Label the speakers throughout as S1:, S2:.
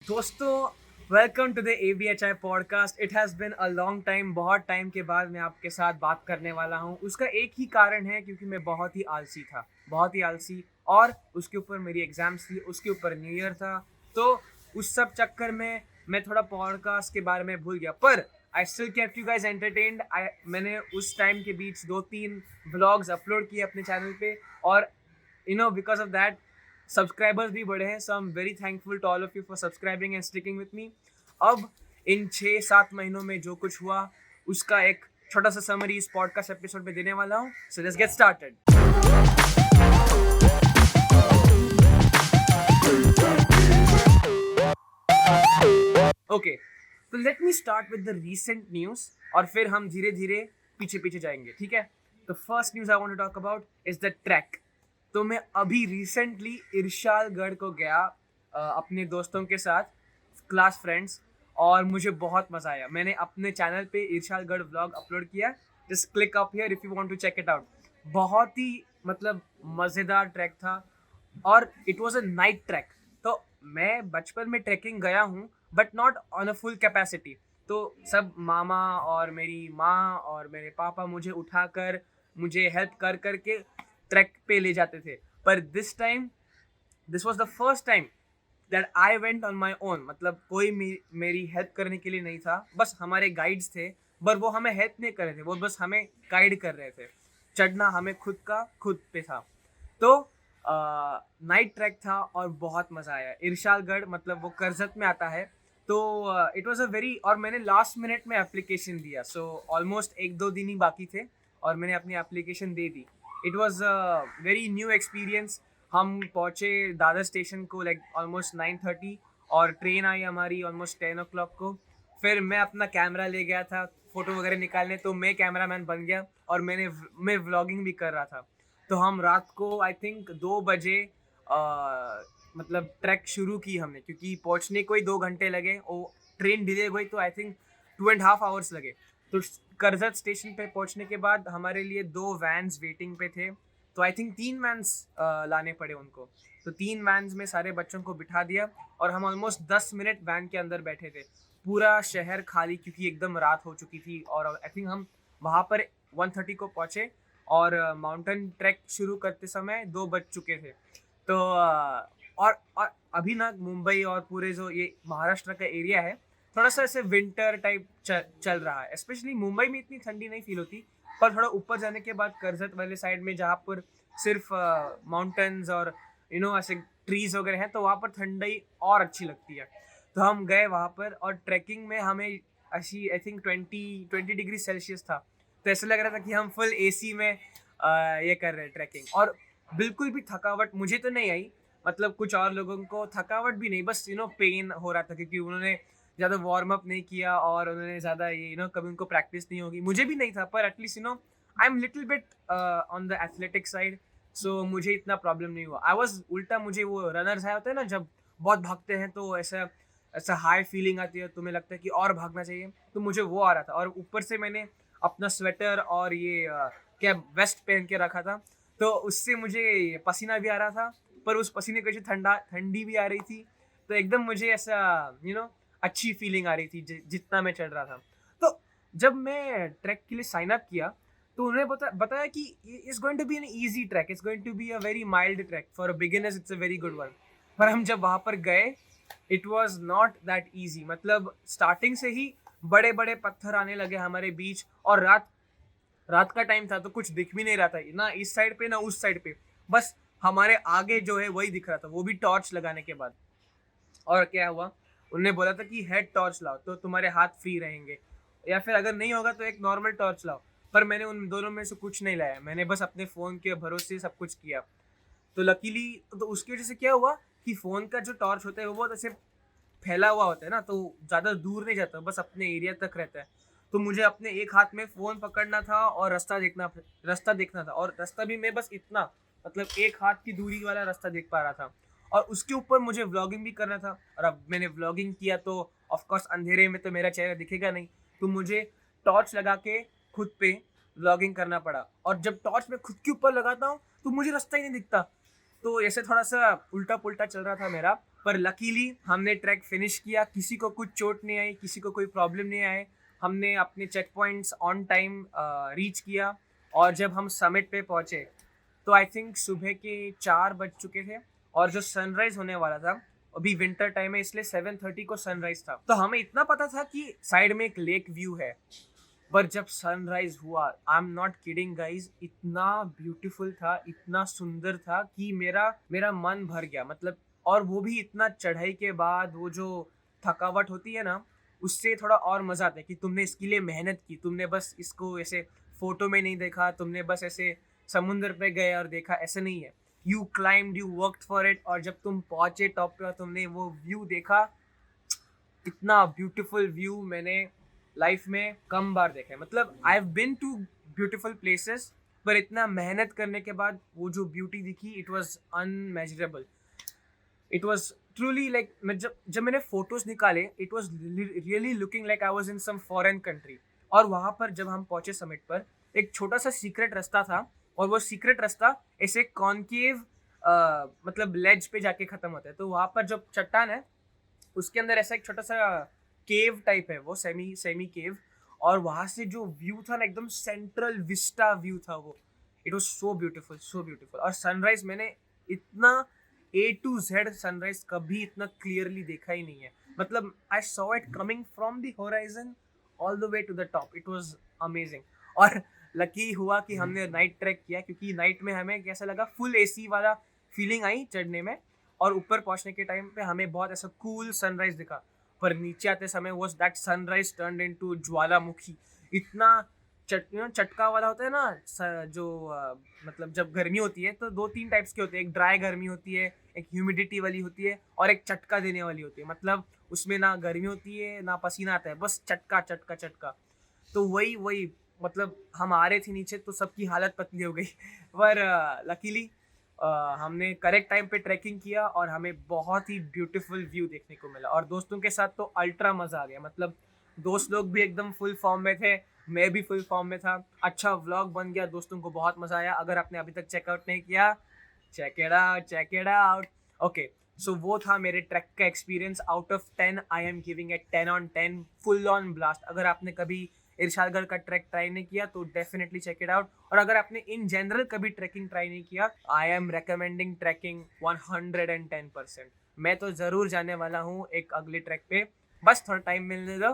S1: दोस्तों, welcome to the ABHI podcast. It has been a long time. बहुत time के बाद मैं आपके साथ बात करने वाला हूँ। उसका एक ही कारण है, क्योंकि मैं बहुत ही आलसी था, बहुत ही आलसी। और उसके ऊपर मेरी एग्ज़ाम्स थी, उसके ऊपर न्यू ईयर था। तो उस सब चक्कर में मैं थोड़ा पॉडकास्ट के बारे में भूल गया, पर I still kept you guys entertained. मैंने उस टाइम के बीच 2-3 व्लॉग्स अपलोड किए अपने चैनल पे, और बिकॉज ऑफ दैट सब्सक्राइबर्स भी बढ़े हैं। So I am very thankful to all of you for subscribing and sticking with me. अब इन 6-7 महीनों में जो कुछ हुआ, उसका एक छोटा सा समरी इस पॉडकास्ट एपिसोड में देने वाला हूँ। So let's get started. Okay, तो let me start with the recent news, और फिर हम धीरे धीरे पीछे पीछे जाएंगे, ठीक है। तो first news I want to talk about is the track. तो मैं अभी रिसेंटली इरशालगढ़ को गया अपने दोस्तों के साथ, क्लास फ्रेंड्स, और मुझे बहुत मज़ा आया। मैंने अपने चैनल पे इरशालगढ़ व्लॉग अपलोड किया। Just click up here if you want to check it out. बहुत ही मतलब मज़ेदार ट्रैक था, और it was a night track. तो मैं बचपन में ट्रैकिंग गया हूँ, but not on a full capacity. तो सब मामा और मेरी माँ और मेरे पापा मुझे उठाकर, मुझे हेल्प कर करके ट्रैक पे ले जाते थे। पर this was the first time that I went on my own. मतलब कोई मेरी हेल्प करने के लिए नहीं था, बस हमारे गाइड्स थे। पर वो हमें हेल्प नहीं कर रहे थे, वो बस हमें गाइड कर रहे थे। चढ़ना हमें खुद पे था। तो नाइट ट्रैक था और बहुत मज़ा आया। इरशालगढ़ मतलब वो करजत में आता है। तो इट वाज अ वेरी, और मैंने लास्ट मिनट में एप्लीकेशन दिया। सो ऑलमोस्ट 1-2 दिन ही बाकी थे, और मैंने अपनी application they the. It was a very new experience. हम पहुँचे दादर स्टेशन को लाइक ऑलमोस्ट 9:30, और ट्रेन आई हमारी ऑलमोस्ट 10 o'clock को। फिर मैं अपना कैमरा ले गया था फ़ोटो वगैरह निकालने, तो मैं कैमरामैन बन गया, और मैं व्लॉगिंग भी कर रहा था। तो हम रात को आई थिंक 2 बजे मतलब ट्रैक शुरू की हमने, क्योंकि पहुंचने को ही 2 घंटे लगे। वो ट्रेन डिले हुई तो आई थिंक 2.5 hours लगे। तो करजत स्टेशन पे पहुंचने के बाद हमारे लिए 2 वैन्स वेटिंग पे थे। तो आई थिंक 3 वैन्स लाने पड़े उनको। तो 3 वैन्स में सारे बच्चों को बिठा दिया, और हम ऑलमोस्ट 10 मिनट वैन के अंदर बैठे थे। पूरा शहर खाली, क्योंकि एकदम रात हो चुकी थी। और आई थिंक हम वहाँ पर 1:30 को पहुँचे, और माउंटेन ट्रैक शुरू करते समय 2 बज चुके थे। तो और अभी ना मुंबई और पूरे जो ये महाराष्ट्र का एरिया है, थोड़ा सा ऐसे विंटर टाइप चल रहा है। स्पेशली मुंबई में इतनी ठंडी नहीं फील होती, पर थोड़ा ऊपर जाने के बाद कर्जत वाले साइड में, जहाँ पर सिर्फ माउंटेन्स और ऐसे ट्रीज वगैरह हैं, तो वहाँ पर ठंडाई और अच्छी लगती है। तो हम गए वहाँ पर, और ट्रैकिंग में हमें ऐसी आई थिंक 20 डिग्री सेल्सियस था। तो ऐसा लग रहा था कि हम फुल AC में ये कर रहे हैं ट्रैकिंग। और बिल्कुल भी थकावट मुझे तो नहीं आई। मतलब कुछ और लोगों को थकावट भी नहीं, बस पेन हो रहा था, क्योंकि उन्होंने ज़्यादा वार्म अप नहीं किया, और उन्होंने ज़्यादा ये कभी उनको प्रैक्टिस नहीं होगी। मुझे भी नहीं था, पर at least I am little bit on the athletic side. So मुझे इतना प्रॉब्लम नहीं हुआ। आई वॉज उल्टा, मुझे वो रनर्स आए होते हैं ना, जब बहुत भागते हैं तो ऐसा ऐसा हाई फीलिंग आती है, तुम्हें लगता है कि और भागना चाहिए। तो मुझे वो आ रहा था, और ऊपर से मैंने अपना स्वेटर और ये क्या वेस्ट पहन के रखा था। तो उससे मुझे पसीना भी आ रहा था, पर उस पसीने की वजह से ठंडी भी आ रही थी। तो एकदम मुझे ऐसा अच्छी फीलिंग आ रही थी जितना मैं चढ़ रहा था। तो जब मैं ट्रैक के लिए साइन अप किया, तो उन्होंने बताया कि it's going to be an easy track, it's going to be a very mild track for a beginners, it's a very good one. पर हम जब वहाँ पर गए, it was not that easy. मतलब स्टार्टिंग से ही बड़े बड़े पत्थर आने लगे हमारे बीच, और रात रात का टाइम था, तो कुछ दिख भी नहीं रहा था, ना इस साइड पे ना उस साइड पे। बस हमारे आगे जो है वही दिख रहा था, वो भी टॉर्च लगाने के बाद। और क्या हुआ, उन्होंने बोला था कि हेड टॉर्च लाओ तो तुम्हारे हाथ फ्री रहेंगे, या फिर अगर नहीं होगा तो एक नॉर्मल टॉर्च लाओ। पर मैंने उन दोनों में से कुछ नहीं लाया, मैंने बस अपने फ़ोन के भरोसे सब कुछ किया। तो लकीली, तो उसकी वजह से क्या हुआ कि फ़ोन का जो टॉर्च होता है वो बहुत ऐसे फैला हुआ होता है ना, तो ज़्यादा दूर नहीं जाता, बस अपने एरिया तक रहता है। तो मुझे अपने एक हाथ में फ़ोन पकड़ना था, और रास्ता देखना था, और रास्ता भी मैं बस इतना, मतलब एक हाथ की दूरी वाला रास्ता देख पा रहा था। और उसके ऊपर मुझे व्लॉगिंग भी करना था, और अब मैंने व्लॉगिंग किया तो ऑफ कोर्स अंधेरे में तो मेरा चेहरा दिखेगा नहीं। तो मुझे टॉर्च लगा के खुद पे व्लॉगिंग करना पड़ा, और जब टॉर्च मैं खुद के ऊपर लगाता हूँ तो मुझे रास्ता ही नहीं दिखता। तो ऐसे थोड़ा सा उल्टा पुल्टा चल रहा था मेरा। पर लकीली हमने ट्रैक फिनिश किया, किसी को कुछ चोट नहीं आई, किसी को कोई प्रॉब्लम नहीं आए। हमने अपने check points on time reach किया और जब हम समिट पे पहुँचे तो आई थिंक सुबह के 4 बज चुके थे और जो सनराइज होने वाला था, अभी विंटर टाइम है इसलिए 7:30 को सनराइज था। तो हमें इतना पता था कि साइड में एक लेक व्यू है, पर जब सनराइज हुआ, I am not kidding guys, इतना ब्यूटीफुल था, इतना सुंदर था कि मेरा मन भर गया। मतलब और वो भी इतना चढ़ाई के बाद, वो जो थकावट होती है ना, उससे थोड़ा और मज़ा आता है कि तुमने इसके लिए मेहनत की, तुमने बस इसको ऐसे फोटो में नहीं देखा, तुमने बस ऐसे समुंदर पे गए और देखा, ऐसे नहीं है। You climbed, you worked for it, और जब तुम पहुंचे टॉप पे और तुमने वो व्यू देखा, इतना ब्यूटीफुल व्यू मैंने लाइफ में कम बार देखा है। मतलब I have been to beautiful places, पर इतना मेहनत करने के बाद वो जो ब्यूटी दिखी, it was unmeasurable. It was truly like, मैं जब मैंने फोटोज निकाले, it was really looking like I was in some foreign country. और वहाँ पर जब हम पहुंचे समिट पर, एक छोटा सा सीक्रेट रास्ता था, और वो सीक्रेट रास्ता ऐसे कॉनकेव मतलब लेज पे जाके खत्म होता है। तो वहाँ पर जो चट्टान है, उसके अंदर ऐसा एक छोटा सा केव टाइप है, वो सेमी केव, और वहाँ से जो व्यू था ना, एकदम सेंट्रल विस्टा व्यू था वो। It was so beautiful, so beautiful. और सनराइज मैंने इतना A to Z सनराइज कभी इतना क्लियरली देखा ही नहीं है। मतलब I saw it coming from the horizon all the way to the top. It was amazing. और लकी हुआ कि हमने नाइट ट्रैक किया, क्योंकि नाइट में हमें कैसा लगा, फुल AC वाला फीलिंग आई चढ़ने में, और ऊपर पहुंचने के टाइम पे हमें बहुत ऐसा कूल सनराइज दिखा। पर नीचे आते समय was that sunrise turned into ज्वालामुखी। इतना चटका वाला होता है ना, जो मतलब जब गर्मी होती है तो 2-3 टाइप्स की होती है। एक ड्राई गर्मी होती है, एक ह्यूमिडिटी वाली होती है, और एक चटका देने वाली होती है। मतलब उसमें ना गर्मी होती है ना पसीना आता है, बस चटका चटका चटका। तो वही मतलब हम आ रहे थे नीचे तो सबकी हालत पतली हो गई। पर लकीली हमने करेक्ट टाइम पे ट्रैकिंग किया और हमें बहुत ही ब्यूटीफुल व्यू देखने को मिला। और दोस्तों के साथ तो अल्ट्रा मज़ा आ गया। मतलब दोस्त लोग भी एकदम फुल फॉर्म में थे, मैं भी फुल फॉर्म में था। अच्छा व्लॉग बन गया, दोस्तों को बहुत मज़ा आया। अगर आपने अभी तक चेकआउट नहीं किया, check it out, check it out. Okay, so वो था मेरे ट्रैक का experience. Out of 10 I am giving it 10/10, full on blast. अगर आपने कभी इरशादगढ़ का ट्रैक ट्राई नहीं किया तो डेफिनेटली चेक इट आउट। और अगर आपने इन जनरल कभी ट्रैकिंग ट्राई नहीं किया, आई एम रिकमेंडिंग ट्रैकिंग 110%। मैं तो ज़रूर जाने वाला हूँ एक अगले ट्रैक पे, बस थोड़ा टाइम मिलने दो,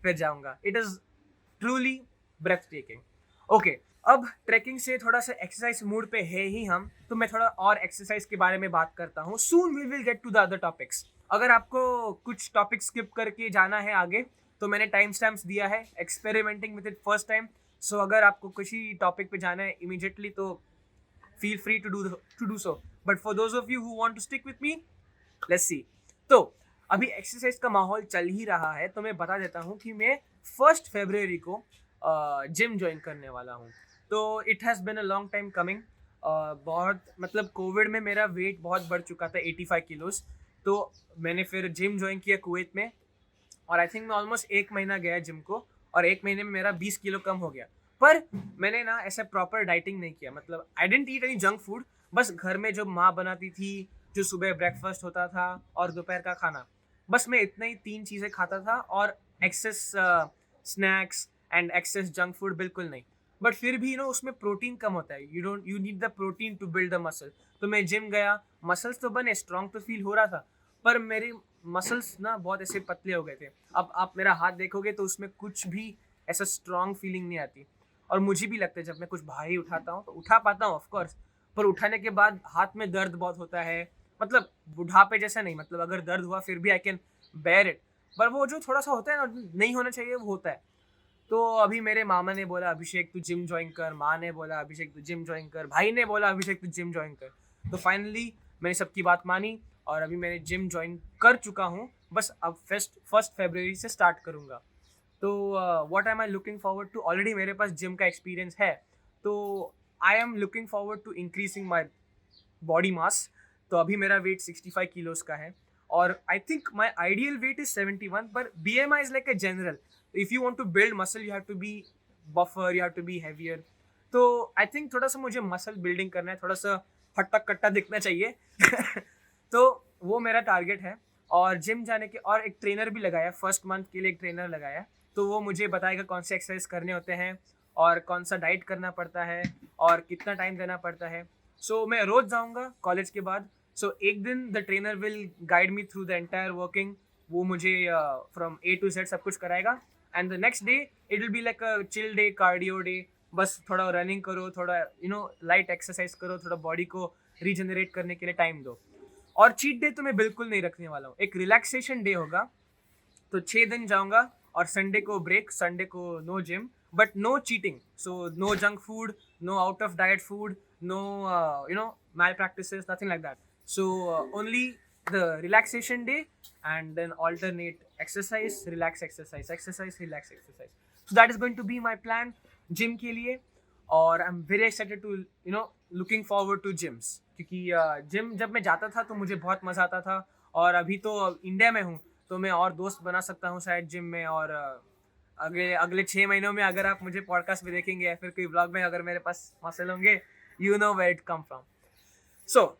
S1: फिर जाऊँगा। It is truly breathtaking. Okay, अब ट्रैकिंग से थोड़ा सा एक्सरसाइज मूड पे है ही हम, तो मैं थोड़ा और एक्सरसाइज के बारे में बात करता हूँ। Soon we will get to the other topics. अगर आपको कुछ टॉपिक स्किप करके जाना है आगे, तो मैंने टाइम स्टैम्प्स दिया है, experimenting with it first time. So अगर आपको किसी टॉपिक पे जाना है इमीडिएटली, तो feel free to do so. But for those of you who want to stick with me, let's see. तो अभी एक्सरसाइज का माहौल चल ही रहा है, तो मैं बता देता हूँ कि मैं 1 फरवरी को जिम ज्वाइन करने वाला हूँ। तो it has been a long time coming. बहुत मतलब कोविड में मेरा वेट बहुत बढ़ चुका था, 85 किलोज। तो मैंने फिर जिम ज्वाइन किया कुवैत में, और आई थिंक मैं ऑलमोस्ट 1 महीना गया जिम को, और 1 महीने में मेरा 20 किलो कम हो गया। पर मैंने ना ऐसे प्रॉपर डाइटिंग नहीं किया। मतलब I didn't eat any junk food, बस घर में जो माँ बनाती थी, जो सुबह ब्रेकफास्ट होता था और दोपहर का खाना, बस मैं इतना ही 3 चीज़ें खाता था। और excess snacks and excess junk food बिल्कुल नहीं। बट फिर भी उसमें प्रोटीन कम होता है। You need the protein to build the muscle. तो मैं जिम गया, मसल्स तो बने, स्ट्रॉन्ग तो फील हो रहा था, पर मेरे मसल्स ना बहुत ऐसे पतले हो गए थे। अब आप मेरा हाथ देखोगे तो उसमें कुछ भी ऐसा स्ट्रॉन्ग फीलिंग नहीं आती। और मुझे भी लगता है जब मैं कुछ भारी उठाता हूँ तो उठा पाता हूँ ऑफकोर्स, पर उठाने के बाद हाथ में दर्द बहुत होता है। मतलब बुढ़ापे जैसा नहीं, मतलब अगर दर्द हुआ फिर भी आई कैन बेयर इट, पर वो जो थोड़ा सा होता है ना, नहीं होना चाहिए, वो होता है। तो अभी मेरे मामा ने बोला अभिषेक तू जिम ज्वाइन कर, माँ ने बोला अभिषेक तू जिम ज्वाइन कर, भाई ने बोला अभिषेक तू जिम ज्वाइन कर। तो फाइनली मैंने सबकी बात मानी और अभी मैंने जिम ज्वाइन कर चुका हूँ। बस अब 1 फरवरी से स्टार्ट करूँगा। तो what am I looking forward to, already मेरे पास जिम का एक्सपीरियंस है, तो I am looking forward to increasing my body mass. तो अभी मेरा वेट 65 किलोज का है, और I think my ideal weight is 71, पर BMI is like a general. If you want to build muscle you have to be buffer, you have to be heavier. तो I think थोड़ा सा मुझे muscle building करना है, थोड़ा सा हट्टा कट्टा दिखना चाहिए। तो वो मेरा टारगेट है। और जिम जाने के, और एक ट्रेनर भी लगाया, फर्स्ट मंथ के लिए एक ट्रेनर लगाया, तो वो मुझे बताएगा कौन से एक्सरसाइज करने होते हैं और कौन सा डाइट करना पड़ता है और कितना टाइम देना पड़ता है। सो मैं रोज़ जाऊँगा कॉलेज के बाद। सो एक दिन the trainer will guide me through the entire working, वो मुझे फ्रॉम ए टू जेड सब कुछ कराएगा। And the next day it will be like a chill day, cardio day. बस थोड़ा रनिंग करो, थोड़ा लाइट एक्सरसाइज करो, थोड़ा बॉडी को रीजनरेट करने के लिए टाइम दो। और चीट डे तो मैं बिल्कुल नहीं रखने वाला हूँ, एक रिलैक्सेशन डे होगा। तो 6 दिन जाऊँगा और संडे को ब्रेक, संडे को no gym but no cheating. So no junk food, no out of diet food, no malpractices, nothing like that. So only the relaxation day and then alternate exercise, relax, exercise, exercise, relax, exercise. So that is going to be my plan gym के लिए। और I am very excited to looking forward to gyms, क्योंकि gym जब मैं जाता था तो मुझे बहुत मज़ा आता था। और अभी तो इंडिया में हूँ तो मैं और दोस्त बना सकता हूँ शायद जिम में। और अगले अगले 6 महीनों में अगर आप मुझे पॉडकास्ट में देखेंगे या फिर कोई व्लॉग में अगर मेरे पास मसल होंगे, you know where it come from. So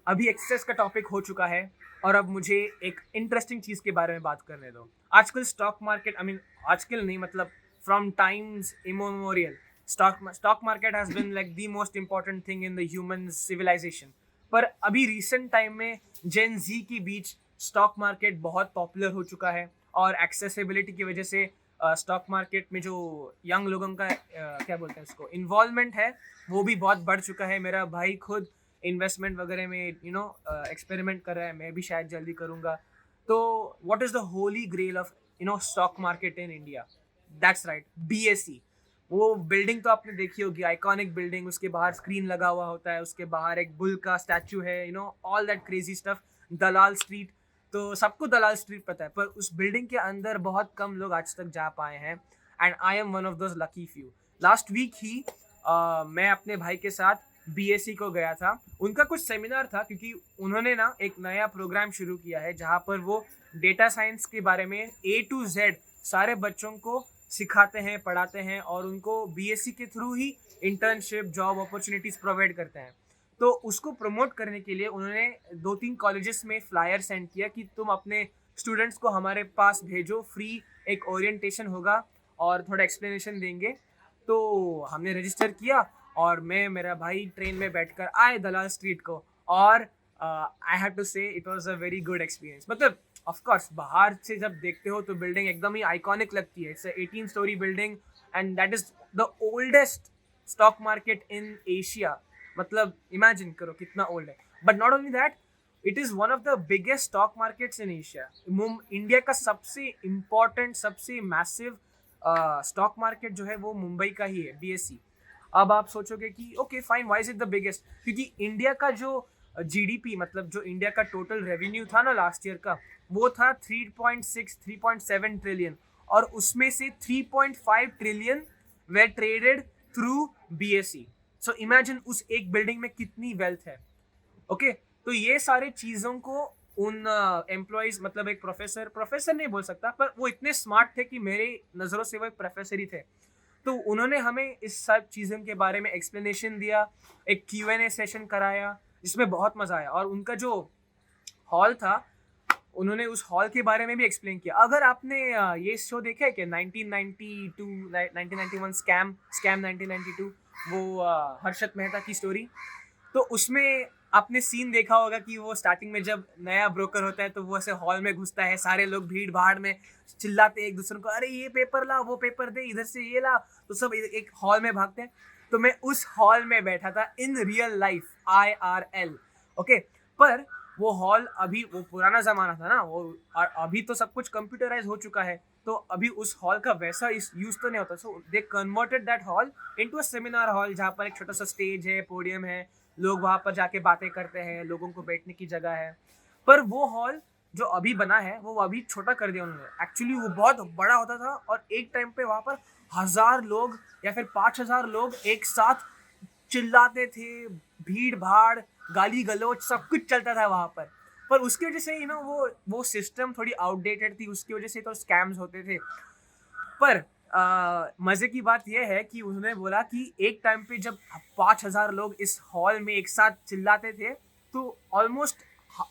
S1: अभी एक्सरसाइज का टॉपिक हो चुका है और अब मुझे एक इंटरेस्टिंग चीज़ के बारे में बात करने दो। आजकल स्टॉक मार्केट, आई मीन आजकल नहीं, मतलब from times immemorial, stock market has been like the most important thing in the human civilization. पर अभी रिसेंट टाइम में जेन जी के बीच स्टॉक मार्केट बहुत पॉपुलर हो चुका है और एक्सेसिबिलिटी की वजह से स्टॉक मार्केट में जो यंग लोगों का क्या बोलते हैं उसको, इन्वॉल्वमेंट है, वो भी बहुत बढ़ चुका है। मेरा भाई खुद इन्वेस्टमेंट वगैरह में एक्सपेरिमेंट कर रहा है, मैं भी शायद जल्दी करूँगा। तो what is the holy grail of stock market in India? That's right, BSE। वो बिल्डिंग तो आपने देखी होगी, आइकॉनिक बिल्डिंग, उसके बाहर स्क्रीन लगा हुआ होता है, उसके बाहर एक बुल का स्टैचू है, all that crazy stuff. Dalal street, तो सबको दलाल स्ट्रीट पता है, पर उस बिल्डिंग के अंदर बहुत कम लोग आज तक जा पाए हैं। And I am one of those lucky few. Last week ही मैं अपने भाई के साथ BSE को गया था। उनका कुछ सेमिनार था, क्योंकि उन्होंने ना एक नया प्रोग्राम शुरू किया है जहाँ पर वो डेटा साइंस के बारे में A to Z सारे बच्चों को सिखाते हैं, पढ़ाते हैं और उनको BSE के थ्रू ही इंटर्नशिप, जॉब अपॉर्चुनिटीज़ प्रोवाइड करते हैं। तो उसको प्रमोट करने के लिए उन्होंने 2-3 कॉलेजेस में फ्लायर सेंड किया कि तुम अपने स्टूडेंट्स को हमारे पास भेजो, फ्री एक ओरिएंटेशन होगा और थोड़ा एक्सप्लेनेशन देंगे। तो हमने रजिस्टर किया और मैं, मेरा भाई ट्रेन में बैठकर आए दलाल स्ट्रीट को। और आई हैव टू से it was a very good experience. मतलब ऑफ कोर्स बाहर से जब देखते हो तो बिल्डिंग एकदम ही आइकॉनिक लगती है। It's 18 story building and that is the oldest stock market in Asia. मतलब इमेजिन करो कितना ओल्ड है। But not only that, it is one of the biggest stock markets in Asia. India का सबसे important, सबसे massive stock market जो है वो मुंबई का ही है, BSE। अब आप सोचोगे कि okay fine, why is it the biggest? क्योंकि इंडिया का जो GDP, मतलब जो इंडिया का टोटल रेवेन्यू था ना लास्ट ईयर का, वो था 3.7 ट्रिलियन और उसमें से 3.5 trillion were traded through BSE। So imagine उस एक बिल्डिंग में कितनी वेल्थ है। ओके तो ये सारे चीज़ों को उन एम्प्लॉयज़, मतलब एक प्रोफेसर नहीं बोल सकता, पर वो इतने स्मार्ट थे कि मेरे नज़रों से वो एक प्रोफेसर ही थे। तो उन्होंने हमें इस सब चीज़ों के बारे में एक्सप्लेनेशन दिया, एक Q&A सेशन कराया जिसमें बहुत मज़ा आया। और उनका जो हॉल था, उन्होंने उस हॉल के बारे में भी एक्सप्लेन किया। अगर आपने ये शो देखा है कि 1991 स्कैम 1992, वो हर्षद मेहता की स्टोरी, तो उसमें आपने सीन देखा होगा कि वो स्टार्टिंग में जब नया ब्रोकर होता है तो वो ऐसे हॉल में घुसता है, सारे लोग भीड़ भाड़ में चिल्लाते एक दूसरे को, अरे ये पेपर ला, वो पेपर दे, इधर से ये ला, तो सब एक हॉल में भागते हैं। तो मैं उस हॉल में बैठा था in real life, IRL। Okay, पर वो हॉल, अभी वो पुराना ज़माना था ना वो, और अभी तो सब कुछ कंप्यूटराइज हो चुका है, तो अभी उस हॉल का वैसा यूज़ तो नहीं होता। So they converted that hall into a seminar hall, जहाँ पर एक छोटा सा स्टेज है, पोडियम है, लोग वहाँ पर जाके बातें करते हैं, लोगों को बैठने की जगह है। पर वो हॉल जो अभी बना है वो अभी छोटा कर दिया उन्होंने। एक्चुअली वो बहुत बड़ा होता था और एक टाइम पे वहाँ पर 1000 लोग या फिर 5000 लोग एक साथ चिल्लाते थे, भीड़ भाड़, गाली गलौज, सब कुछ चलता था वहाँ पर उसकी वजह से वो सिस्टम थोड़ी आउटडेटेड थी, उसकी वजह से तो स्कैम्स होते थे। पर मज़े की बात यह है कि उन्होंने बोला कि एक टाइम पे जब 5000 लोग इस हॉल में एक साथ चिल्लाते थे तो ऑलमोस्ट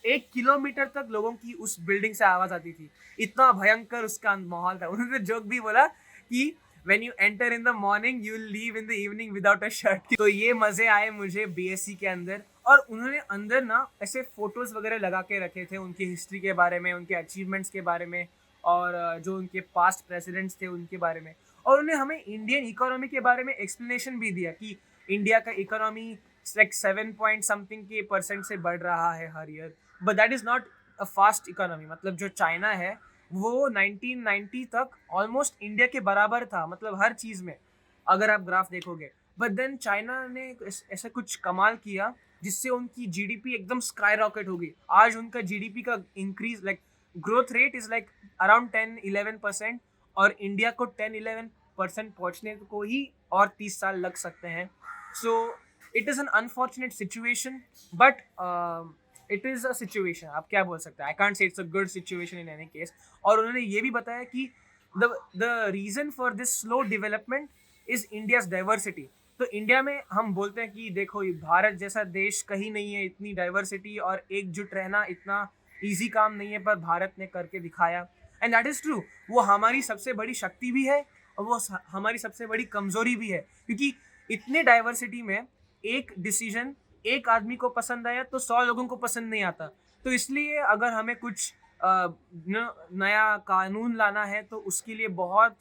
S1: 1 किलोमीटर तक लोगों की उस बिल्डिंग से आवाज आती थी, इतना भयंकर उसका माहौल था। उन्होंने जोक भी बोला कि when you enter in the morning you will leave in the evening without a shirt। तो ये मजे आए मुझे बीएससी के अंदर। और उन्होंने अंदर ना ऐसे फोटोज वगैरह लगा के रखे थे उनकी हिस्ट्री के बारे में, उनके अचीवमेंट्स के बारे में, और जो उनके पास्ट प्रेसिडेंट्स थे उनके बारे में। और उन्हें हमें इंडियन इकोनॉमी के बारे में एक्सप्लेनेशन भी दिया कि इंडिया का इकोनॉमी लाइक 7 पॉइंट समथिंग के % से बढ़ रहा है हर year, but that is not a fast economy. मतलब जो चाइना है वो 1990 तक ऑलमोस्ट इंडिया के बराबर था, मतलब हर चीज़ में अगर आप ग्राफ देखोगे। बट देन चाइना ने ऐसा कुछ कमाल किया जिससे उनकी जीडीपी एकदम स्काई रॉकेट हो गई। आज उनका जीडीपी का increase like growth rate is like around 10-11%, और इंडिया को 10-11% पहुँचने को ही और 30 साल लग सकते हैं। So it is an unfortunate situation, but it is a situation, आप क्या बोल सकते हैं। I can't say it's a good situation in any case. और उन्होंने ये भी बताया कि the reason for this slow development is India's diversity. तो इंडिया में हम बोलते हैं कि देखो ये भारत जैसा देश कहीं नहीं है, इतनी डाइवर्सिटी और एकजुट रहना इतना ईजी काम नहीं है, पर भारत ने करके दिखाया। एंड दैट इज़ ट्रू, वो हमारी सबसे बड़ी शक्ति भी है और वो हमारी सबसे बड़ी कमज़ोरी भी है, क्योंकि इतने डाइवर्सिटी में एक डिसीजन एक आदमी को पसंद आया तो 100 लोगों को पसंद नहीं आता। तो इसलिए अगर हमें कुछ नया कानून लाना है तो उसके लिए बहुत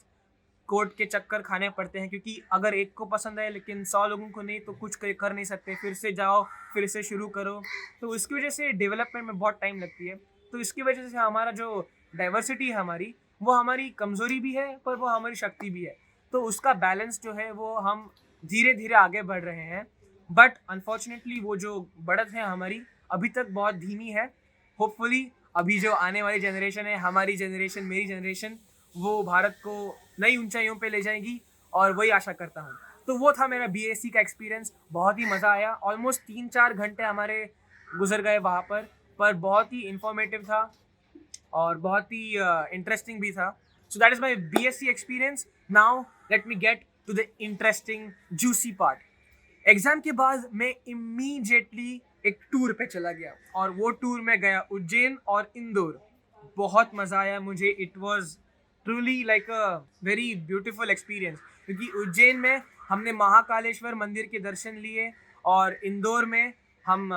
S1: कोर्ट के चक्कर खाने पड़ते हैं, क्योंकि अगर एक को पसंद है लेकिन 100 लोगों को नहीं तो कुछ कर नहीं सकते, फिर से जाओ फिर से शुरू करो। तो इसकी वजह से डेवलपमेंट में बहुत टाइम लगती है। तो इसकी वजह से हमारा जो डाइवर्सिटी है हमारी, वो हमारी कमज़ोरी भी है पर वो हमारी शक्ति भी है। तो उसका बैलेंस जो है वो हम धीरे धीरे आगे बढ़ रहे हैं। बट अनफॉर्चुनेटली वो जो बढ़त है हमारी अभी तक बहुत धीमी है। होपफुली अभी जो आने वाली जनरेशन है, हमारी जनरेशन, मेरी जनरेशन, वो भारत को नई ऊंचाइयों पे ले जाएगी, और वही आशा करता हूँ। तो वो था मेरा बीएससी का एक्सपीरियंस। बहुत ही मज़ा आया, ऑलमोस्ट 3-4 घंटे हमारे गुजर गए वहाँ पर बहुत ही इंफॉर्मेटिव था और बहुत ही इंटरेस्टिंग भी था। So that is my BSc experience. Now let me get to the interesting juicy part. Exam के बाद मैं इमीडिएटली एक टूर पे चला गया, और वो टूर में गया उज्जैन और इंदौर। बहुत मज़ा आया मुझे। It was truly like a very beautiful experience, क्योंकि उज्जैन में हमने महाकालेश्वर मंदिर के दर्शन लिए, और इंदौर में हम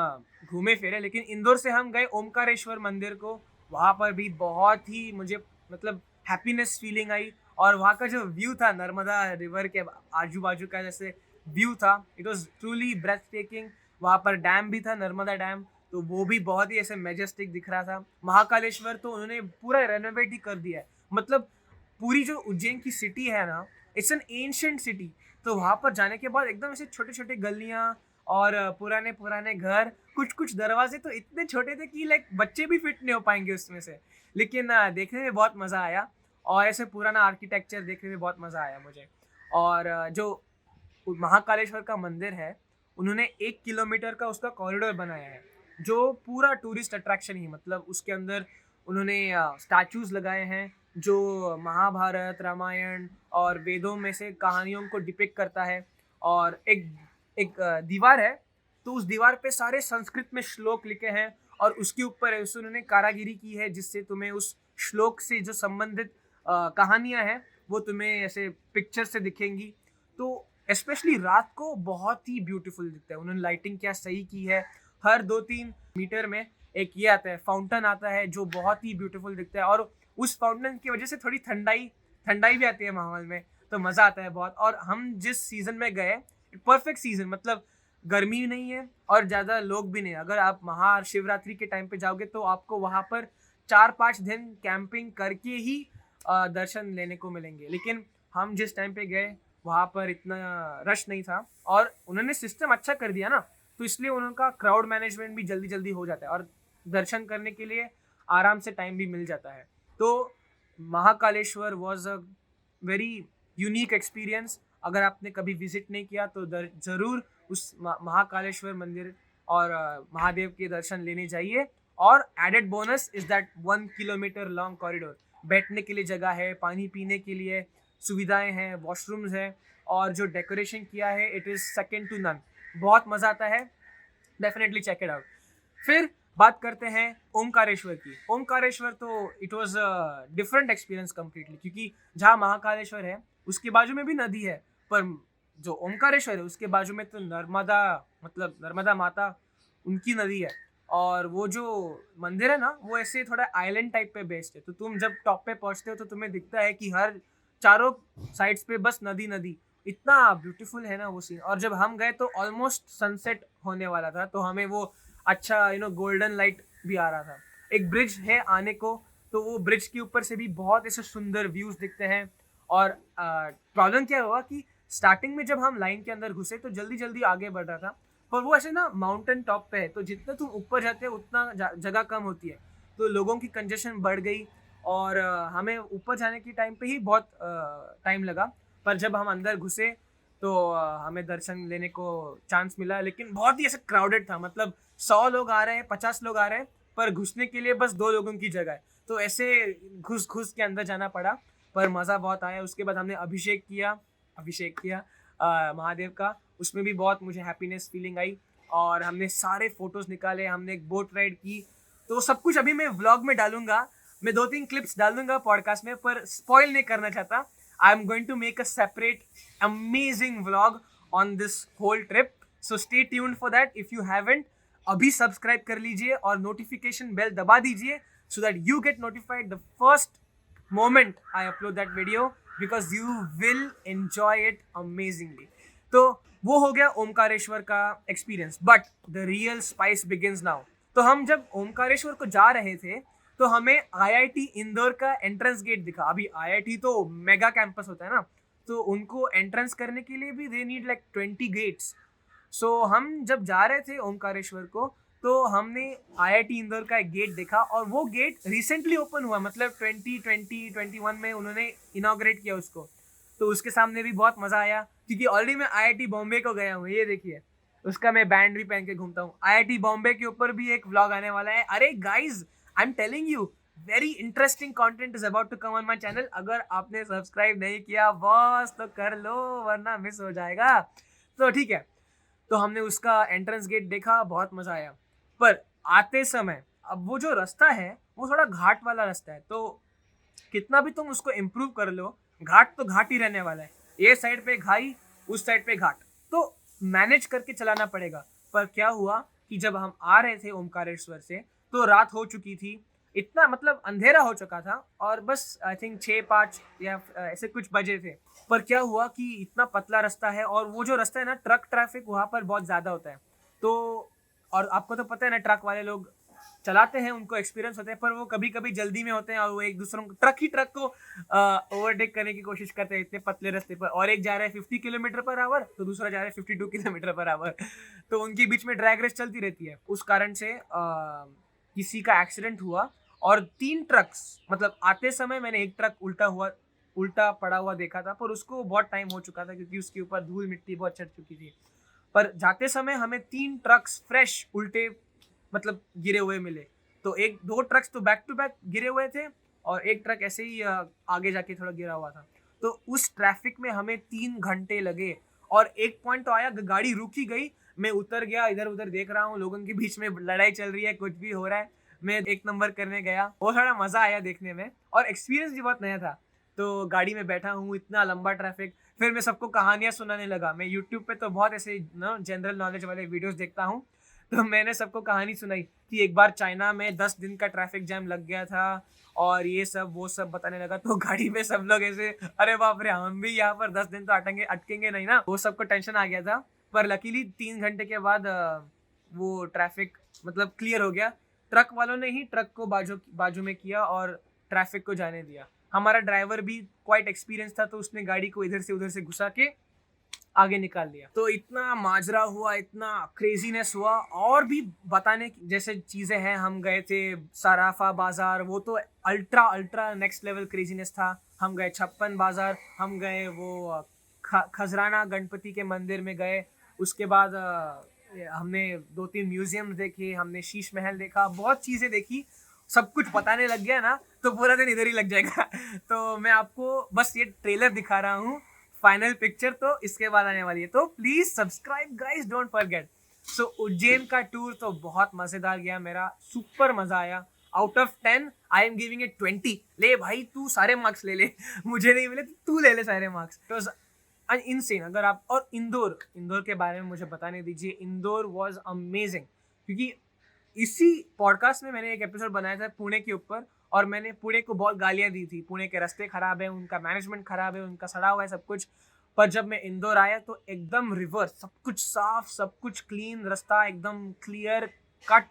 S1: घूमे फिरे। लेकिन इंदौर से हम गए ओमकारेश्वर मंदिर को, वहाँ पर भी बहुत ही मुझे मतलब हैप्पीनेस फीलिंग आई। और वहाँ का जो व्यू था नर्मदा रिवर के आजू बाजू का जैसे व्यू था, it was truly breathtaking. वहाँ पर डैम भी था, नर्मदा डैम, तो वो भी बहुत ही ऐसे मैजेस्टिक दिख रहा था। महाकालेश्वर तो उन्होंने पूरा रेनोवेट ही कर दिया है। मतलब पूरी जो उज्जैन की सिटी है ना, इट्स एन एंशिएंट सिटी। तो वहाँ पर जाने के बाद एकदम ऐसे छोटे छोटे गलियाँ और पुराने पुराने घर, कुछ कुछ दरवाजे तो इतने छोटे थे कि लाइक बच्चे भी फिट नहीं हो पाएंगे उसमें से। लेकिन देखने में बहुत मज़ा आया, और ऐसे पुराना आर्किटेक्चर देखने में बहुत मज़ा आया मुझे। और जो महाकालेश्वर का मंदिर है, उन्होंने 1 किलोमीटर का उसका कॉरिडोर बनाया है, जो पूरा टूरिस्ट अट्रैक्शन ही। मतलब उसके अंदर उन्होंने स्टैचूज़ लगाए हैं जो महाभारत, रामायण और वेदों में से कहानियों को डिपिक्ट करता है। और एक एक दीवार है, तो उस दीवार पे सारे संस्कृत में श्लोक लिखे हैं, और उसके ऊपर ऐसे उन्होंने कारागिरी की है जिससे तुम्हें उस श्लोक से जो संबंधित कहानियाँ हैं वो तुम्हें ऐसे पिक्चर से दिखेंगी। तो स्पेशली रात को बहुत ही ब्यूटीफुल दिखता है। उन्होंने लाइटिंग क्या सही की है। हर 2-3 मीटर में एक ये आता है, फाउंटेन आता है, जो बहुत ही ब्यूटीफुल दिखता है, और उस फाउंटेन की वजह से थोड़ी ठंडाई भी आती है माहौल में, तो मज़ा आता है बहुत। और हम जिस सीज़न में गए, परफेक्ट सीज़न, मतलब गर्मी नहीं है और ज़्यादा लोग भी नहीं। अगर आप महाशिवरात्रि के टाइम पे जाओगे तो आपको वहाँ पर 4-5 दिन कैंपिंग करके ही दर्शन लेने को मिलेंगे। लेकिन हम जिस टाइम पे गए वहाँ पर इतना रश नहीं था, और उन्होंने सिस्टम अच्छा कर दिया ना, तो इसलिए उनका क्राउड मैनेजमेंट भी जल्दी जल्दी हो जाता है, और दर्शन करने के लिए आराम से टाइम भी मिल जाता है। तो Mahakaleshwar was a very unique experience. अगर आपने कभी विजिट नहीं किया तो ज़रूर उस महाकालेश्वर मंदिर और महादेव के दर्शन लेने जाइए। और added bonus is that 1 kilometre long corridor, बैठने के लिए जगह है, पानी पीने के लिए सुविधाएं हैं, वॉशरूम्स हैं, और जो डेकोरेशन किया है it is second to none. बहुत मज़ा आता है, डेफिनेटली चेक इट आउट। फिर बात करते हैं ओमकारेश्वर की। ओमकारेश्वर तो it was different experience completely, क्योंकि जहाँ महाकालेश्वर है उसके बाजू में भी नदी है, पर जो ओमकारेश्वर है उसके बाजू में तो नर्मदा, मतलब नर्मदा माता उनकी नदी है। और वो जो मंदिर है ना वो ऐसे थोड़ा आइलैंड टाइप पे बेस्ड है, तो तुम जब टॉप पे पहुंचते हो तो तुम्हें दिखता है कि हर चारों साइड्स पे बस नदी नदी, इतना ब्यूटीफुल है ना वो सीन। और जब हम गए तो ऑलमोस्ट सनसेट होने वाला था, तो हमें वो अच्छा गोल्डन लाइट भी आ रहा था। एक ब्रिज है आने को, तो वो ब्रिज के ऊपर से भी बहुत ऐसे सुंदर व्यूज दिखते हैं। और प्रॉब्लम क्या हुआ कि स्टार्टिंग में जब हम लाइन के अंदर घुसे तो जल्दी जल्दी आगे बढ़ रहा था, पर वो ऐसे ना माउंटेन टॉप पे है, तो जितना तुम ऊपर जाते हो उतना जगह कम होती है, तो लोगों की कंजेशन बढ़ गई। और हमें ऊपर जाने की टाइम पे ही बहुत टाइम लगा, पर जब हम अंदर घुसे तो हमें दर्शन लेने को चांस मिला। लेकिन बहुत ही ऐसे क्राउडेड था, मतलब 100 लोग आ रहे हैं, 50 लोग आ रहे हैं, पर घुसने के लिए बस 2 लोगों की जगह है, तो ऐसे घुस घुस के अंदर जाना पड़ा। पर मज़ा बहुत आया। उसके बाद हमने अभिषेक किया महादेव का, उसमें भी बहुत मुझे हैप्पीनेस फीलिंग आई। और हमने सारे फोटोज निकाले, हमने एक बोट राइड की, तो सब कुछ अभी मैं व्लॉग में डालूंगा। मैं 2-3 क्लिप्स डाल दूंगा पॉडकास्ट में, पर स्पॉइल नहीं करना चाहता। I am going to make a separate amazing vlog on this whole trip, so stay tuned for that. If you haven't, अभी सब्सक्राइब कर लीजिए और नोटिफिकेशन बेल दबा दीजिए, so that you get notified the first moment I upload that video, because you will enjoy it amazingly. तो वो हो गया ओमकारेश्वर का experience, but the real spice begins now. तो हम जब ओमकारेश्वर को जा रहे थे तो हमें आईआईटी इंदौर का एंट्रेंस गेट दिखा। अभी आईआईटी तो मेगा कैंपस होता है ना, तो उनको एंट्रेंस करने के लिए भी दे नीड लाइक 20 गेट्स। सो हम जब जा रहे थे ओमकारेश्वर को, तो हमने आईआईटी इंदौर का एक गेट देखा, और वो गेट रिसेंटली ओपन हुआ, मतलब 2020-21 में उन्होंने इनॉग्रेट किया उसको। तो उसके सामने भी बहुत मज़ा आया, क्योंकि ऑलरेडी मैं आईआईटी बॉम्बे को गया हूँ, ये देखिए उसका मैं बैंड भी पहन के घूमता हूँ। आईआईटी बॉम्बे के ऊपर भी एक व्लॉग आने वाला है। अरे guys, I am telling you, very interesting content is about to come on my channel. अगर आपने सब्सक्राइब नहीं किया बॉस तो कर लो, वरना मिस हो जाएगा। तो ठीक है, तो हमने उसका एंट्रेंस गेट देखा, बहुत मज़ा आया। पर आते समय अब वो जो रास्ता है वो थोड़ा घाट वाला रास्ता है, तो कितना भी तुम उसको इम्प्रूव कर लो, घाट तो घाट ही रहने वाला है। ये साइड पे घाई, उस साइड पे घाट, तो मैनेज करके चलाना पड़ेगा। पर क्या हुआ कि जब हम आ रहे थे ओमकारेश्वर से, तो रात हो चुकी थी, इतना मतलब अंधेरा हो चुका था, और बस आई थिंक 6-5 या ऐसे कुछ बजे थे। पर क्या हुआ कि इतना पतला रास्ता है, और वो जो रास्ता है ना, ट्रक ट्रैफिक वहाँ पर बहुत ज़्यादा होता है। तो और आपको तो पता है ना, ट्रक वाले लोग चलाते हैं, उनको एक्सपीरियंस होता है, पर वो कभी कभी जल्दी में होते हैं, और वो एक दूसरों को ट्रक को ओवरटेक करने की कोशिश करते हैं इतने पतले रास्ते पर। और एक जा रहा है 50 किलोमीटर पर आवर, तो दूसरा जा रहा है 52 किलोमीटर पर आवर, तो उनके बीच में ड्रैग रेस चलती रहती है। उस कारण से किसी का एक्सीडेंट हुआ, और 3 ट्रक्स, मतलब आते समय मैंने एक ट्रक उल्टा पड़ा हुआ देखा था, पर उसको बहुत टाइम हो चुका था क्योंकि उसके ऊपर धूल मिट्टी बहुत चढ़ चुकी थी। पर जाते समय हमें 3 ट्रक्स फ्रेश उल्टे मतलब गिरे हुए मिले। तो 1-2 ट्रक्स तो बैक टू बैक गिरे हुए थे, और एक ट्रक ऐसे ही आगे जाके थोड़ा गिरा हुआ था। तो उस ट्रैफिक में हमें 3 घंटे लगे, और एक पॉइंट तो आया गाड़ी रुकी गई, मैं उतर गया, इधर उधर देख रहा हूँ, लोगों के बीच में लड़ाई चल रही है, कुछ भी हो रहा है, मैं 1 नंबर करने गया। वो थोड़ा मज़ा आया देखने में, और एक्सपीरियंस भी बहुत नया था। तो गाड़ी में बैठा हूँ, इतना लंबा ट्रैफिक, फिर मैं सबको कहानियाँ सुनाने लगा। मैं यूट्यूब पे तो बहुत ऐसे जनरल नॉलेज वाले वीडियोस देखता हूँ, तो मैंने सबको कहानी सुनाई कि एक बार चाइना में 10 दिन का ट्रैफिक जैम लग गया था, और ये सब वो सब बताने लगा। तो गाड़ी में सब लोग ऐसे, अरे बाप रे, हम भी यहाँ पर 10 दिन तो अटकेंगे नहीं ना, वो सबको टेंशन आ गया था। पर लकीली 3 घंटे के बाद वो ट्रैफिक मतलब क्लियर हो गया। ट्रक वालों ने ही ट्रक को बाजू में किया और ट्रैफिक को जाने दिया। हमारा ड्राइवर भी क्वाइट एक्सपीरियंस था, तो उसने गाड़ी को इधर से उधर से घुसा के आगे निकाल दिया। तो इतना माजरा हुआ, इतना क्रेजीनेस हुआ, और भी बताने जैसे चीज़ें हैं। हम गए थे सराफा बाज़ार, वो तो अल्ट्रा नेक्स्ट लेवल क्रेजीनेस था। हम गए छप्पन बाज़ार, हम गए वो खजराना गणपति के मंदिर में गए। उसके बाद हमने 2-3 म्यूजियम देखे, हमने शीश महल देखा, बहुत चीज़ें देखी। सब कुछ बताने लग गया ना तो पूरा दिन इधर ही लग जाएगा। तो मैं आपको बस ये ट्रेलर दिखा रहा हूँ, फाइनल पिक्चर तो इसके बाद आने वाली है। तो please subscribe guys, don't forget. So Ujjain का टूर तो बहुत मजेदार गया मेरा, सुपर मजा आया। Out of 10 I am giving it 20। ले भाई तू सारे मार्क्स ले ले मुझे नहीं मिले तो तू ले ले सारे मार्क्स। तो इनसेन। अगर आप, और इंदौर, इंदौर के बारे में मुझे बताने दीजिए। इंदौर वाज अमेजिंग, क्योंकि इसी पॉडकास्ट में मैंने एक एपिसोड बनाया था पुणे के ऊपर, और मैंने पुणे को बहुत गालियां दी थी। पुणे के रास्ते खराब है, उनका मैनेजमेंट खराब है, उनका सड़ा हुआ है सब कुछ। पर जब मैं इंदौर आया तो एकदम रिवर्स, सब कुछ साफ, सब कुछ क्लीन, रास्ता एकदम क्लियर कट,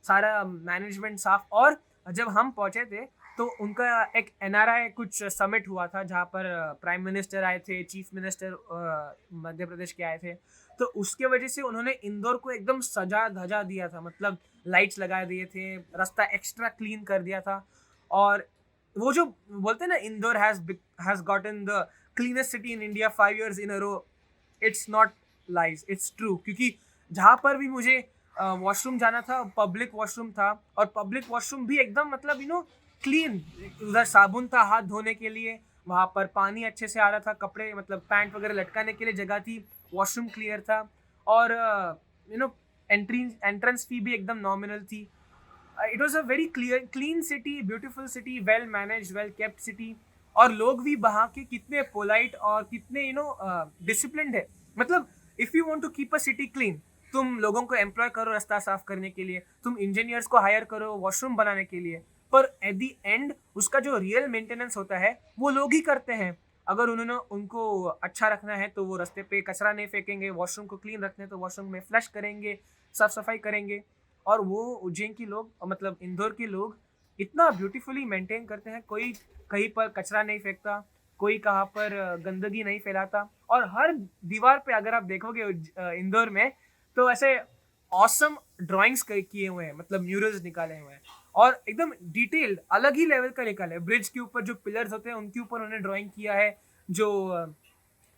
S1: सारा मैनेजमेंट साफ। और जब हम पहुंचे थे तो उनका एक एनआरआई कुछ समिट हुआ था, जहाँ पर प्राइम मिनिस्टर आए थे, चीफ मिनिस्टर मध्य प्रदेश के आए थे। तो उसके वजह से उन्होंने इंदौर को एकदम सजा धजा दिया था, मतलब लाइट्स लगा दिए थे, रास्ता एक्स्ट्रा क्लीन कर दिया था। और वो जो बोलते हैं ना, Indore has gotten the cleanest city in India 5 years in a row, it's not lies, it's true. क्योंकि जहाँ पर भी मुझे वॉशरूम जाना था, पब्लिक वॉशरूम था, और पब्लिक वॉशरूम भी एकदम मतलब क्लीन। उधर साबुन था हाथ धोने के लिए, वहाँ पर पानी अच्छे से आ रहा था, कपड़े मतलब पैंट वगैरह लटकाने के लिए जगह थी, वॉशरूम क्लियर था। और एंट्रेंस फी भी एकदम नॉमिनल थी। It was a very clean city, beautiful city, well manage, well kept city. और लोग भी वहाँ के कितने पोलाइट और कितने डिसिप्लिन्ड है। मतलब if you want to keep a city clean, तुम लोगों को एम्प्लॉय करो रास्ता साफ करने के लिए, तुम इंजीनियर्स को हायर करो वॉशरूम बनाने के लिए, पर एट द एंड उसका जो रियल मेंटेनेंस होता है वो लोग ही करते हैं। अगर उन्होंने उनको अच्छा रखना है तो वो रास्ते पे कचरा नहीं फेंकेंगे, वॉशरूम को क्लीन रखना है तो वॉशरूम में फ्लश करेंगे, साफ सफाई करेंगे। और वो उज्जैन के लोग, मतलब इंदौर के लोग इतना ब्यूटीफुली मेंटेन करते हैं। कोई कहीं पर कचरा नहीं फेंकता, कोई कहाँ पर गंदगी नहीं फैलाता। और हर दीवार पे अगर आप देखोगे इंदौर में, तो ऐसे ऑसम ड्राइंग्स किए हुए हैं, मतलब म्यूरल्स निकाले हुए हैं, और एकदम डिटेल्ड अलग ही लेवल का निकाले हैं। ब्रिज के ऊपर जो पिलर्स होते हैं उनके ऊपर उन्होंने ड्राइंग किया है, जो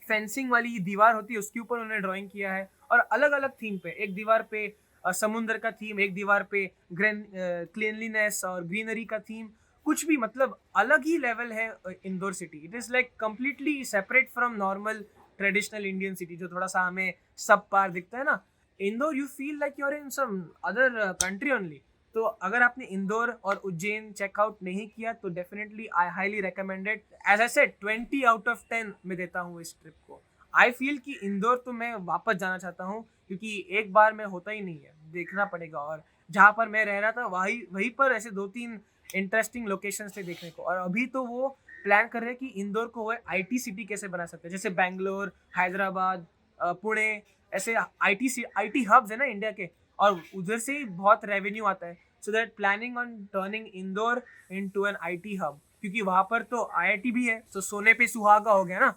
S1: फेंसिंग वाली दीवार होती है उसके ऊपर उन्होंने ड्राइंग किया है। और अलग अलग थीम पे, एक दीवार पे समुद्र का थीम, एक दीवार पे क्लीनलीनेस और ग्रीनरी का थीम, कुछ भी मतलब अलग ही लेवल है Indore city. It is like completely separate from normal traditional Indian city जो थोड़ा सा हमें सब पार दिखता है ना। Indore you feel like you are in some other country only. तो अगर आपने इंदौर और उज्जैन चेकआउट नहीं किया तो definitely I highly recommended. As I said 20 out of 10 मैं देता हूँ इस ट्रिप को। आई फील कि इंदौर तो मैं वापस जाना चाहता हूँ, क्योंकि एक बार में होता ही नहीं है, देखना पड़ेगा। और जहाँ पर मैं रह रहा था वहीं पर ऐसे 2-3 इंटरेस्टिंग लोकेशंस थे देखने को। और अभी तो वो प्लान कर रहे हैं कि इंदौर को वो आईटी सिटी कैसे बना सकते हैं, जैसे बैंगलोर, हैदराबाद, पुणे, ऐसे आईटी हब्स है ना इंडिया के, और उधर से ही बहुत रेवेन्यू आता है। So that planning on turning Indore into an IT hub, क्योंकि वहाँ पर तो आईआईटी भी है, तो सोने पे सुहागा हो गया ना।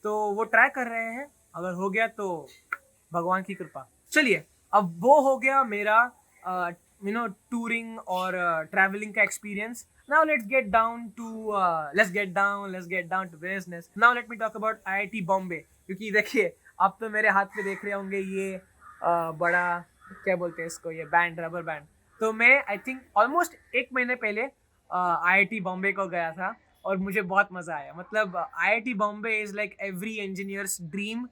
S1: तो वो ट्राई कर रहे हैं, अगर हो गया तो भगवान की कृपा। चलिए, अब वो हो गया मेरा टूरिंग और ट्रैवलिंग का experience. Now let's get down to business. Now let me talk about IIT Bombay. क्योंकि देखिए, आप तो मेरे हाथ पे देख रहे होंगे ये बड़ा, क्या बोलते हैं इसको, ये बैंड, रबर बैंड। तो मैं आई थिंक ऑलमोस्ट 1 महीने पहले आईआईटी बॉम्बे को गया था, और मुझे बहुत मज़ा आया। मतलब IIT Bombay is like every engineers dream.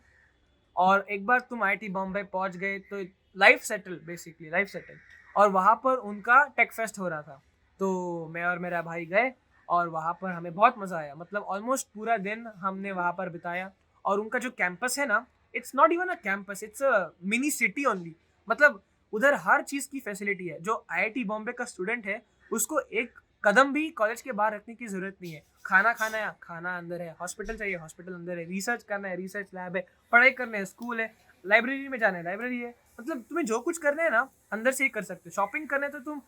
S1: और एक बार तुम आईआईटी बॉम्बे पहुंच गए तो life settle, basically life settle. और वहाँ पर उनका टेक फेस्ट हो रहा था, तो मैं और मेरा भाई गए, और वहाँ पर हमें बहुत मज़ा आया। मतलब ऑलमोस्ट पूरा दिन हमने वहाँ पर बिताया। और उनका जो कैंपस है ना, it's not even a campus, it's a mini city only. मतलब उधर हर चीज़ की फैसिलिटी है। जो आईआईटी बॉम्बे का स्टूडेंट है उसको एक कदम भी कॉलेज के बाहर रखने की ज़रूरत नहीं है। खाना खाना है, खाना अंदर है, हॉस्पिटल चाहिए, हॉस्पिटल अंदर है, रिसर्च करना है, रिसर्च लैब है, पढ़ाई करना है, स्कूल है, लाइब्रेरी में जाना है, लाइब्रेरी है। मतलब तुम्हें जो कुछ करना है ना अंदर से ही कर सकते हो। शॉपिंग करना है तो तुम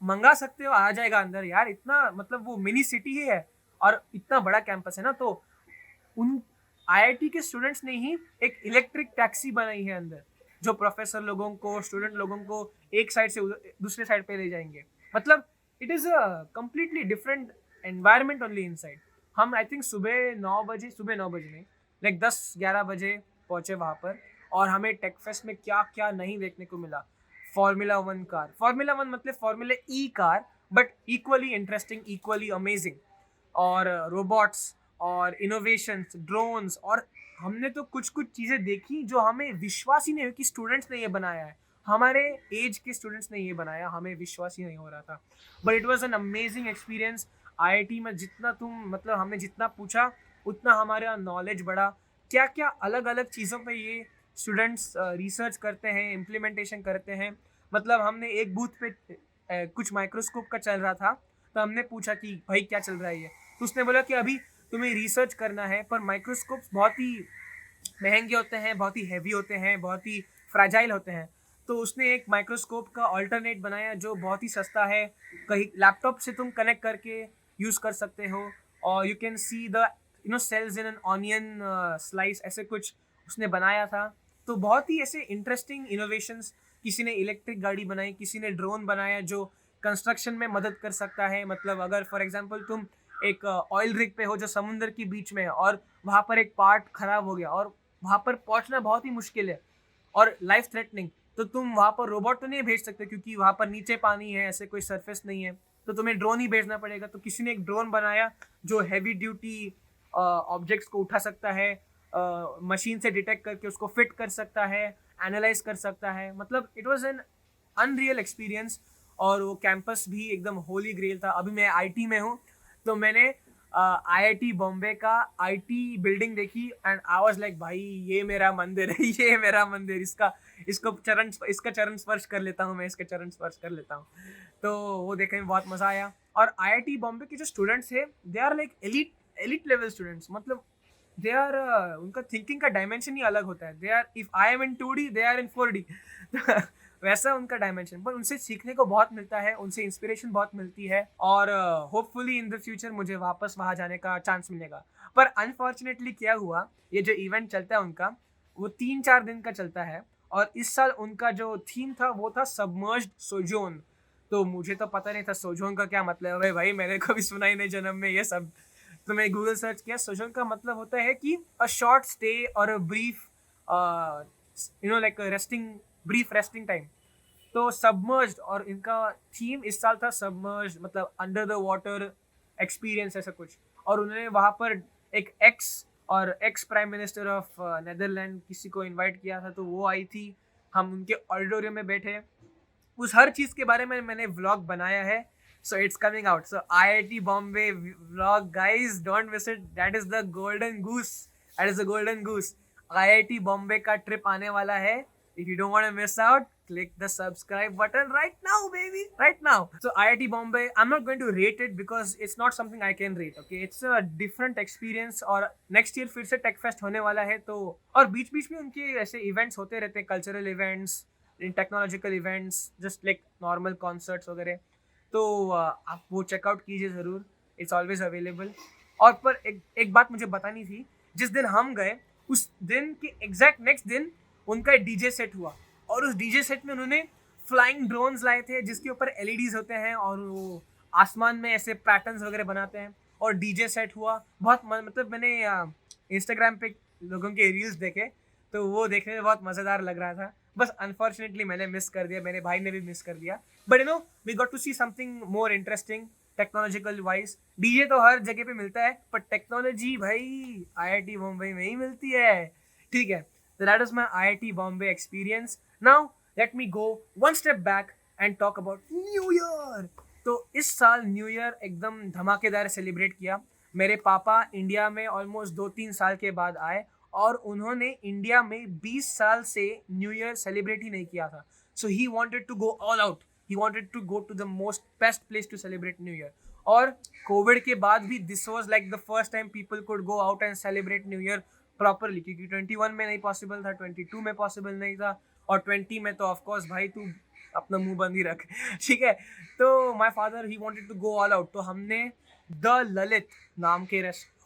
S1: मंगा सकते हो, आ जाएगा अंदर यार। इतना मतलब वो मिनी सिटी ही है, और इतना बड़ा कैंपस है ना। तो उन आईआईटी के स्टूडेंट्स ने ही एक इलेक्ट्रिक टैक्सी बनाई है अंदर, जो प्रोफेसर लोगों को, स्टूडेंट लोगों को एक साइड से दूसरे साइड पे ले जाएंगे। मतलब it is a completely different environment only inside. हम आई थिंक सुबह 9 बजे नहीं, लाइक 10-11 बजे पहुंचे वहाँ पर। और हमें टेक फेस्ट में क्या क्या नहीं देखने को मिला। फार्मूला 1 कार, फार्मूला 1 मतलब formula E car, but equally interesting, equally amazing. और रोबोट्स, और इनोवेशंस, ड्रोन्स, और हमने तो कुछ कुछ चीज़ें देखी जो हमें विश्वास ही नहीं हुआ कि स्टूडेंट्स ने ये बनाया है। हमारे एज के स्टूडेंट्स ने ये बनाया, हमें विश्वास ही नहीं हो रहा था। But it was an amazing experience. IIT में जितना मतलब हमने जितना पूछा उतना हमारा नॉलेज बढ़ा। क्या क्या अलग अलग चीज़ों पे ये स्टूडेंट्स रिसर्च करते हैं, इम्प्लीमेंटेशन करते हैं। मतलब हमने एक बूथ पे कुछ माइक्रोस्कोप का चल रहा था, तो हमने पूछा कि भाई क्या चल रहा है ये, तो उसने बोला कि अभी तुम्हें रिसर्च करना है, पर माइक्रोस्कोप्स बहुत ही महंगे होते हैं, बहुत ही हैवी होते हैं, बहुत ही फ्रैजाइल होते हैं। तो उसने एक माइक्रोस्कोप का अल्टरनेट बनाया जो बहुत ही सस्ता है, कहीं लैपटॉप से तुम कनेक्ट करके यूज़ कर सकते हो, और you can see the cells in an onion slice, ऐसे कुछ उसने बनाया था। तो बहुत ही ऐसे इंटरेस्टिंग इनोवेशंस, किसी ने इलेक्ट्रिक गाड़ी बनाई, किसी ने ड्रोन बनाया जो कंस्ट्रक्शन में मदद कर सकता है। मतलब अगर फॉर एग्जांपल तुम एक ऑयल रिग पे हो जो समुंदर के बीच में है, और वहाँ पर एक पार्ट खराब हो गया और वहाँ पर पहुँचना बहुत ही मुश्किल है और लाइफ थ्रेटनिंग, तो तुम वहाँ पर रोबोट तो नहीं भेज सकते क्योंकि वहाँ पर नीचे पानी है, ऐसे कोई सरफेस नहीं है, तो तुम्हें ड्रोन ही भेजना पड़ेगा। तो किसी ने एक ड्रोन बनाया जो हैवी ड्यूटी ऑब्जेक्ट्स को उठा सकता है, मशीन से डिटेक्ट करके उसको फिट कर सकता है, एनालाइज कर सकता है। मतलब it was an unreal experience. और वो कैंपस भी एकदम होली ग्रेल था। अभी मैं आईटी में हूँ, तो मैंने आईआईटी बॉम्बे का आईटी बिल्डिंग देखी एंड आई वाज लाइक भाई ये मेरा मंदिर है, ये मेरा मंदिर, इसका चरण स्पर्श कर लेता हूँ, मैं इसके चरण स्पर्श कर लेता हूँ। तो वो देखने में बहुत मज़ा आया। और आईआईटी बॉम्बे के जो स्टूडेंट्स हैं, they are like elite level students. मतलब दे आर उनका थिंकिंग का डायमेंशन ही अलग होता है। They are, if I am in 2D they are in 4D वैसा उनका डायमेंशन। पर उनसे सीखने को बहुत मिलता है, उनसे इंस्पिरेशन बहुत मिलती है, और होपफुली इन द फ्यूचर मुझे वापस वहाँ जाने का चांस मिलेगा। पर अनफॉर्चुनेटली क्या हुआ, ये जो इवेंट चलता है उनका, वो 3-4 दिन का चलता है, और इस साल उनका जो थीम था वो था सबमर्ज्ड सोजोन। तो मुझे तो पता नहीं था सोजोन का क्या मतलब है, भाई मैंने कभी सुना ही नहीं जन्म में ये सब। तो मैं गूगल सर्च किया, सोजोन का मतलब होता है कि अ शॉर्ट स्टे और a brief like brief resting time. तो सबमर्ज्ड, और इनका थीम इस साल था सबमर्ज्ड, मतलब अंडर द वाटर एक्सपीरियंस ऐसा कुछ। और उन्होंने वहाँ पर एक ex prime minister of Netherland किसी को इनवाइट किया था, तो वो आई थी, हम उनके ऑडिटोरियम में बैठे। उस हर चीज़ के बारे में मैंने व्लॉग बनाया है, so it's coming out. So IIT Bombay vlog guys, don't miss it, that is the golden goose, that is the golden goose. IIT Bombay का ट्रिप आने वाला है। If you don't want to miss out, click the subscribe button right now, baby, right now. So IIT Bombay, I'm not going to rate it because it's not something I can rate, okay? It's a different experience। और next year फिर से tech fest होने वाला है, तो और बीच बीच में उनके ऐसे इवेंट्स होते रहते हैं, cultural events, technological events, just like normal concerts वगैरह। तो आप वो चेकआउट कीजिए ज़रूर, इट्स ऑलवेज अवेलेबल। और पर एक बात मुझे बतानी थी, जिस दिन हम गए उस दिन के एग्जैक्ट नेक्स्ट दिन उनका डीजे सेट हुआ, और उस डीजे सेट में उन्होंने फ्लाइंग ड्रोन्स लाए थे जिसके ऊपर एलईडीज होते हैं, और वो आसमान में ऐसे पैटर्न्स वगैरह बनाते हैं, और डीजे सेट हुआ। बहुत मतलब मैंने इंस्टाग्राम पे लोगों के रील्स देखे, तो वो देखने में बहुत मज़ेदार लग रहा था। बस अनफॉर्चुनेटली मैंने मिस कर दिया, मेरे भाई ने भी मिस कर दिया। But we got to see something more interesting technological wise. DJ तो हर जगह पे मिलता है, पर टेक्नोलॉजी भाई आईआईटी बॉम्बे में ही मिलती है, ठीक है। So that is my IIT Bombay experience. Now let me go one step back and talk about New Year. तो इस साल न्यू ईयर एकदम धमाकेदार सेलिब्रेट किया। मेरे पापा इंडिया में ऑलमोस्ट 2-3 साल के बाद आए, और उन्होंने इंडिया में 20 साल से न्यू ईयर सेलिब्रेट ही नहीं किया था। So he wanted to go all out, he wanted to go to the most best place to celebrate New Year. और कोविड के बाद भी this was like the first time people could go out and celebrate New Year properly, क्योंकि 21 में नहीं possible था, 22 में possible नहीं था, और 20 में तो ऑफकोर्स भाई तू अपना मुंह बंद ही रख, ठीक है। तो my father he wanted to go all out, तो हमने द ललित नाम के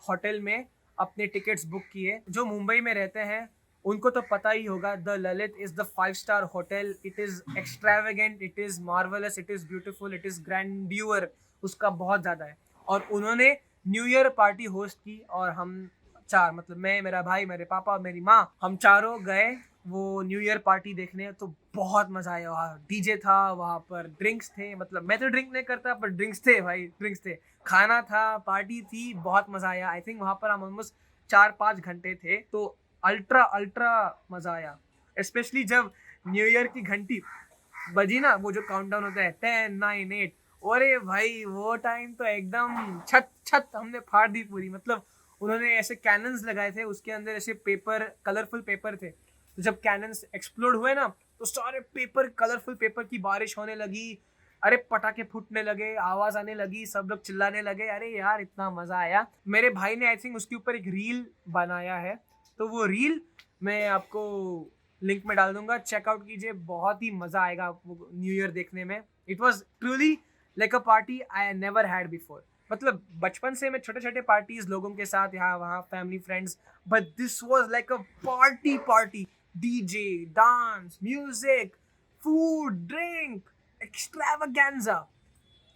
S1: होटल में अपने टिकट्स बुक किए। जो मुंबई में रहते हैं उनको तो पता ही होगा, द ललित इज़ द 5-स्टार hotel. It is extravagant, it is marvellous, it is beautiful, it is grandeur, उसका बहुत ज़्यादा है। और उन्होंने न्यू ईयर पार्टी होस्ट की, और हम चार, मतलब मैं, मेरा भाई, मेरे पापा और मेरी माँ, हम चारों गए वो न्यू ईयर पार्टी देखने, तो बहुत मजा आया। वहाँ डीजे था, वहाँ पर ड्रिंक्स थे, मतलब मैं तो ड्रिंक नहीं करता पर ड्रिंक्स थे भाई, ड्रिंक्स थे, खाना था, पार्टी थी, बहुत मजा आया। आई थिंक वहाँ पर हम ऑलमोस्ट 4-5 घंटे थे, तो अल्ट्रा अल्ट्रा मजा आया। स्पेशली जब न्यू ईयर की घंटी बजी ना, वो जो काउंटडाउन होता है 10 9 8, अरे भाई वो टाइम तो एकदम छत छत हमने फाड़ दी पूरी। मतलब उन्होंने ऐसे कैनन्स लगाए थे, उसके अंदर ऐसे पेपर, कलरफुल पेपर थे, तो जब कैनन्स एक्सप्लोड हुए ना तो सारे पेपर, कलरफुल पेपर की बारिश होने लगी, अरे पटाखे फूटने लगे, आवाज आने लगी, सब लोग चिल्लाने लगे, अरे यार इतना मजा आया। मेरे भाई ने आई थिंक उसके ऊपर एक रील बनाया है, तो वो रील मैं आपको लिंक में डाल दूंगा, चेकआउट कीजिए, बहुत ही मजा आएगा आपको न्यू ईयर देखने में। It was truly like a party I never had before. मतलब बचपन से मैं छोटे छोटे पार्टीज लोगों के साथ यहाँ वहाँ, family friends, but this was like a party party, DJ, dance, music, food, drink, extravaganza.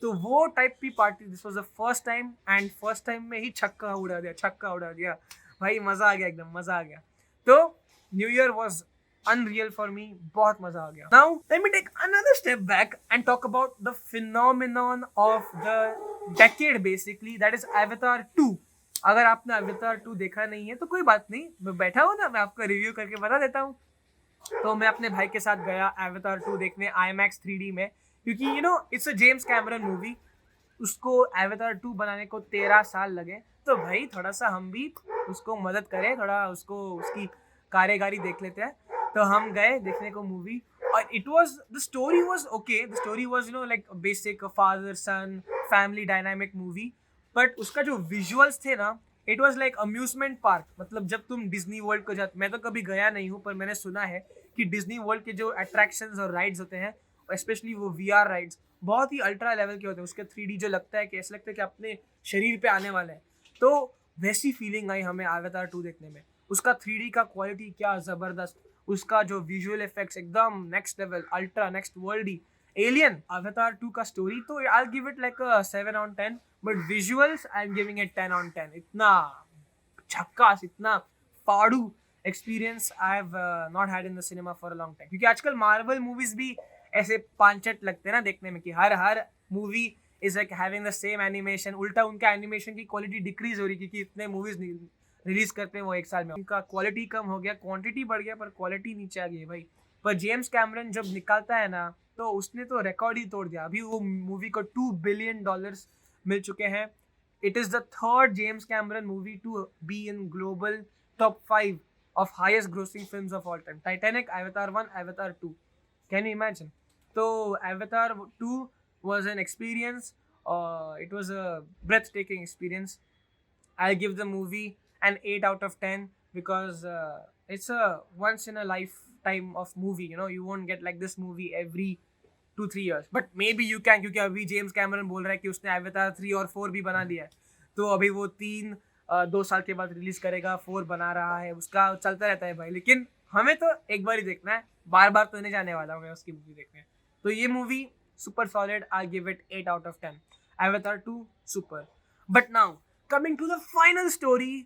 S1: तो वो टाइप की party, this was the first time, and first time में ही छक्का उड़ा दिया, छक्का उड़ा दिया भाई, मजा आ गया, एकदम मजा आ गया। तो new year was unreal for me, बहुत मजा आ गया। Now let me take another step back and talk about the phenomenon of the decade basically, that is Avatar 2। अगर आपने Avatar 2 देखा नहीं है तो कोई बात नहीं, मैं बैठा हूँ ना, मैं आपको रिव्यू करके बता देता हूँ। तो मैं अपने भाई के साथ गया Avatar 2 देखने IMAX 3D में, क्योंकि it's a James Cameron movie, उसको Avatar 2 बनाने को 13 साल लगे, तो भाई थोड़ा सा हम भी उसको मदद करें, थोड़ा उसको उसकी कारीगरी देख लेते हैं। तो हम गए देखने को मूवी, और it was, the story was okay, the story was like basic father son family dynamic movie, but उसका जो विजुअल्स थे ना, it was like amusement park. मतलब जब तुम डिज्नी वर्ल्ड को जाते, मैं तो कभी गया नहीं हूँ पर मैंने सुना है कि डिज्नी वर्ल्ड के जो अट्रैक्शंस और राइड्स होते हैं, स्पेशली वो VR राइड्स, बहुत ही अल्ट्रा लेवल के होते हैं। उसके 3D जो लगता है कि ऐसा लगता है कि अपने शरीर पे आने वाले हैं, तो वैसी फीलिंग आई हमें Avatar 2 देखने में। उसका 3D का क्वालिटी क्या ज़बरदस्त, उसका जो विजुअल इफेक्ट्स एकदम next level, ultra next world ही, एलियन। Avatar 2 का स्टोरी तो I give it like a 7 on 10, but visuals I am giving it 10 on 10। इतना झक्कास, इतना फाड़ू experience I have not had in the cinema for a long time. क्योंकि आजकल Marvel movies भी ऐसे पांचट लगते हैं ना देखने में, कि हर movie is like having the same animation. उल्टा उनका एनिमेशन की क्वालिटी डिक्रीज हो रही, क्योंकि इतने मूवीज रिलीज करते हैं वो एक साल में, उनका क्वालिटी कम हो गया, क्वांटिटी बढ़ गया पर क्वालिटी नीचे आ गई है भाई। पर जेम्स कैमरन जब निकालता है ना, तो उसने तो रिकॉर्ड ही तोड़ दिया। अभी वो मूवी को $2 billion मिल चुके हैं। It is the third James Cameron movie to be in global top 5 of highest grossing films of all time. Titanic, Avatar 1, Avatar 2. Can you imagine? So Avatar 2 was an experience. It was a breathtaking experience. I'll give the movie an 8 out of 10 because it's a once in a lifetime of movie. You won't get like this movie every 2-3 years. But maybe you can, क्योंकि अभी James Cameron बोल रहा है कि उसने Avatar 3 और 4 भी बना दिया है, तो अभी वो 2 साल के बाद रिलीज करेगा, 4 बना रहा है, उसका चलता रहता है भाई। लेकिन हमें तो एक बार ही देखना है, बार बार तो नहीं जाने वाला हूँ मैं उसकी मूवी देखने। तो ये movie super solid, I give it 8 out of 10। Avatar 2 super. But now coming to the final story,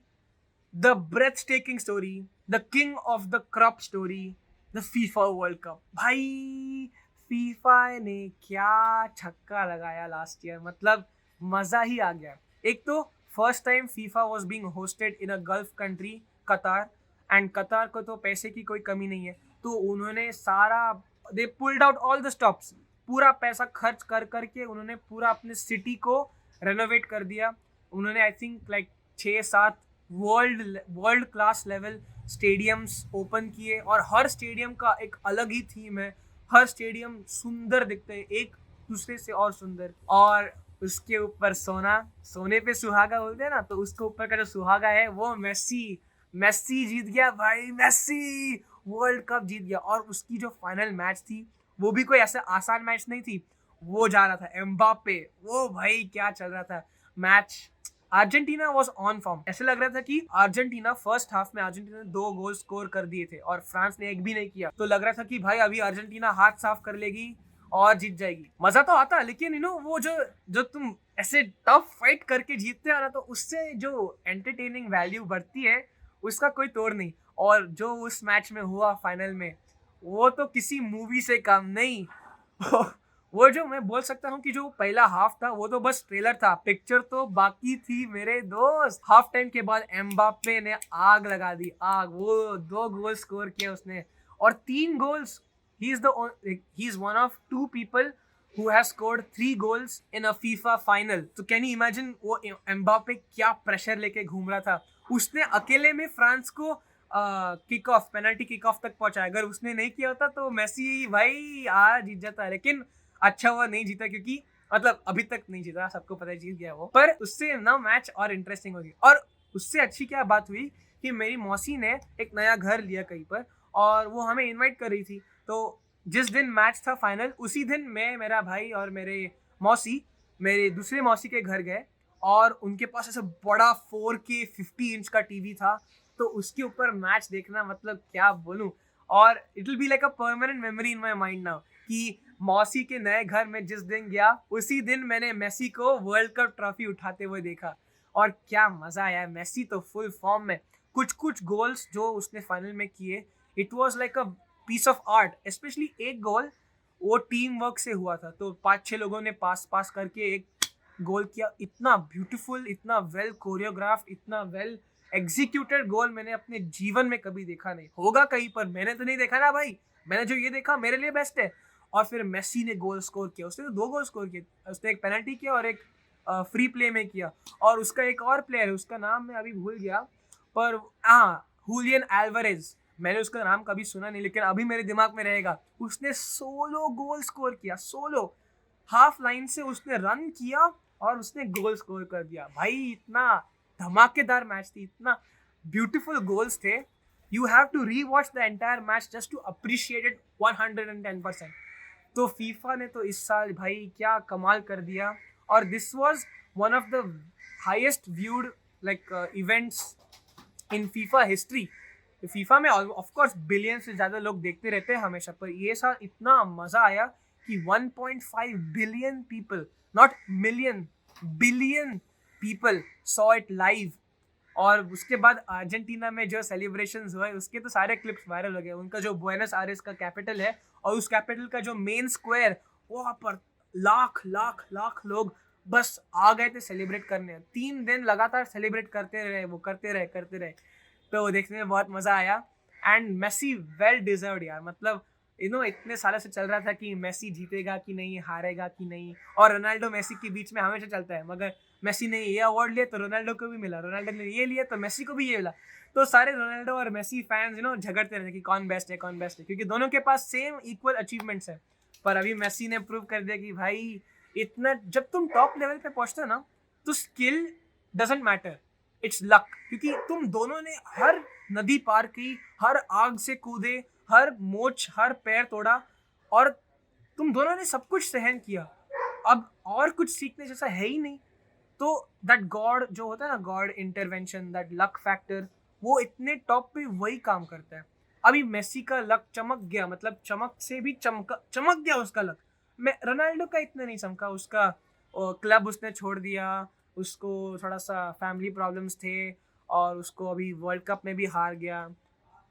S1: the breathtaking story, the king of the crop story, the FIFA world cup. भाई FIFA ने क्या छक्का लगाया last year, मतलब मजा ही आ गया। एक तो first time FIFA was being hosted in a gulf country, कतार, एंड कतार को तो पैसे की कोई कमी नहीं है, तो उन्होंने सारा, दे pulled out all the stops, पूरा पैसा खर्च कर करके उन्होंने पूरा अपने सिटी को रेनोवेट कर दिया। उन्होंने I think like 6-7 world class level stadiums open किए, और हर स्टेडियम का एक अलग ही थीम है, हर स्टेडियम सुंदर दिखते हैं, एक दूसरे से और सुंदर। और उसके ऊपर सोने पे सुहागा बोलते हैं ना, तो उसके ऊपर का जो सुहागा है वो मेस्सी जीत गया भाई, मेस्सी वर्ल्ड कप जीत गया। और उसकी जो फाइनल मैच थी वो भी कोई ऐसा आसान मैच नहीं थी, वो जा रहा था एम्बापे, वो भाई क्या चल रहा था match. Argentina was on form, ऐसे लग रहा था कि अर्जेंटीना फर्स्ट हाफ में अर्जेंटीना ने 2 गोल स्कोर कर दिए थे और फ्रांस ने एक भी नहीं किया, तो लग रहा था कि भाई अभी अर्जेंटीना हाथ साफ कर लेगी और जीत जाएगी। मजा तो आता, लेकिन वो जो तुम ऐसे टफ फाइट करके जीतते हो ना, तो उससे जो एंटरटेनिंग वैल्यू बढ़ती है उसका कोई तोड़ नहीं। और जो उस मैच में हुआ फाइनल में, वो तो किसी मूवी से कम नहीं। वो जो मैं बोल सकता हूँ कि जो पहला हाफ था वो तो बस ट्रेलर था, पिक्चर तो बाकी थी मेरे दोस्त। हाफ टाइम के बाद एम्बाप्पे ने आग लगा दी, आग। वो 2 गोल स्कोर किए उसने और 3 goals. He is one of 2 people who has scored 3 goals in a FIFA final. तो कैन यू इमेजिन वो एम्बाप्पे क्या प्रेशर लेके घूम रहा था। उसने अकेले में फ्रांस को kick off, penalty kick off तक पहुंचाया। अगर उसने नहीं किया होता तो मेसी भाई आज जीत जाता है, लेकिन अच्छा हुआ नहीं जीता, क्योंकि मतलब अभी तक नहीं जीता, सबको पता है जीत गया वो, पर उससे ना मैच और इंटरेस्टिंग हो गया। और उससे अच्छी क्या बात हुई कि मेरी मौसी ने एक नया घर लिया कहीं पर और वो हमें इनवाइट कर रही थी। तो जिस दिन मैच था फाइनल, उसी दिन मैं, मेरा भाई और मेरे मौसी मेरे दूसरे मौसी के घर गए और उनके पास ऐसा बड़ा 4K 50 इंच का टीवी था। तो उसके ऊपर मैच देखना मतलब क्या बोलूं। और it will be like a permanent memory in my mind now कि मौसी के नए घर में जिस दिन गया उसी दिन मैंने मेसी को वर्ल्ड कप ट्रॉफी उठाते हुए देखा और क्या मजा आया। मेसी तो फुल फॉर्म में, कुछ कुछ गोल्स जो उसने फाइनल में किए, it was like a piece of art. Specially एक गोल वो टीम वर्क से हुआ था, तो 5-6 लोगों ने पास पास करके एक गोल किया। इतना ब्यूटीफुल, इतना वेल कोरियोग्राफ्ड, इतना वेल एग्जीक्यूटेड गोल मैंने अपने जीवन में कभी देखा नहीं। होगा कहीं पर, मैंने तो नहीं देखा ना भाई। मैंने जो ये देखा मेरे लिए बेस्ट है। और फिर मेसी ने गोल स्कोर किया, उसने तो 2 गोल स्कोर किए। उसने एक पेनल्टी किया और एक फ्री प्ले में किया। और उसका एक और प्लेयर है, उसका नाम मैं अभी भूल गया, पर हाँ, हुलियन एल्वारेज। मैंने उसका नाम कभी सुना नहीं, लेकिन अभी मेरे दिमाग में रहेगा। उसने सोलो गोल स्कोर किया, सोलो हाफ लाइन से उसने रन किया और उसने गोल स्कोर कर दिया। भाई इतना धमाकेदार मैच थी, इतना ब्यूटीफुल गोल्स थे। You have to rewatch the entire match just to appreciate it 110%। तो फीफा ने तो इस साल भाई क्या कमाल कर दिया। और this was one of the highest viewed like events in FIFA history. FIFA में ऑफ कोर्स बिलियन से ज़्यादा लोग देखते रहते हैं हमेशा, पर ये साल इतना मज़ा आया कि 1.5 billion people, not million, billion people saw it live. और उसके बाद अर्जेंटीना में जो सेलिब्रेशंस हुए उसके तो सारे क्लिप्स वायरल हो गए। उनका जो बुएनस आयर्स का कैपिटल है और उस कैपिटल का जो मेन स्क्वायर, वहाँ पर लाख लाख लाख लोग बस आ गए थे सेलिब्रेट करने। 3 दिन लगातार सेलिब्रेट करते रहे, वो करते रहे। तो देखने में बहुत मज़ा आया। एंड मेसी वेल डिजर्व्ड यार। मतलब इतने सालों से चल रहा था कि मेसी जीतेगा कि नहीं, हारेगा कि नहीं, और रोनाल्डो मेसी के बीच में हमेशा चलता है। मगर मेसी ने ये अवार्ड लिया तो रोनाल्डो को भी मिला, रोनाल्डो ने ये लिया तो मेसी को भी ये मिला। तो सारे रोनाल्डो और मेसी फैंस झगड़ते रहते कि कौन बेस्ट है, क्योंकि दोनों के पास सेम इक्वल अचीवमेंट्स है। पर अभी मेसी ने प्रूव कर दिया कि भाई इतना, जब तुम टॉप लेवल पे पहुंचते हो ना, तो skill doesn't matter, it's luck. क्योंकि तुम दोनों ने हर नदी पार की, हर आग से कूदे, हर मोच, हर पैर तोड़ा, और तुम दोनों ने सब कुछ सहन किया। अब और कुछ सीखने जैसा है ही नहीं। तो दैट गॉड जो होता है ना, God intervention, that luck factor, वो इतने टॉप पे वही काम करता है। अभी मेसी का लक चमक गया, मतलब चमक से भी चमक गया उसका लक। मैं रोनाल्डो का इतना नहीं चमका। उसका क्लब उसने छोड़ दिया, उसको थोड़ा सा फैमिली प्रॉब्लम्स थे, और उसको अभी वर्ल्ड कप में भी हार गया।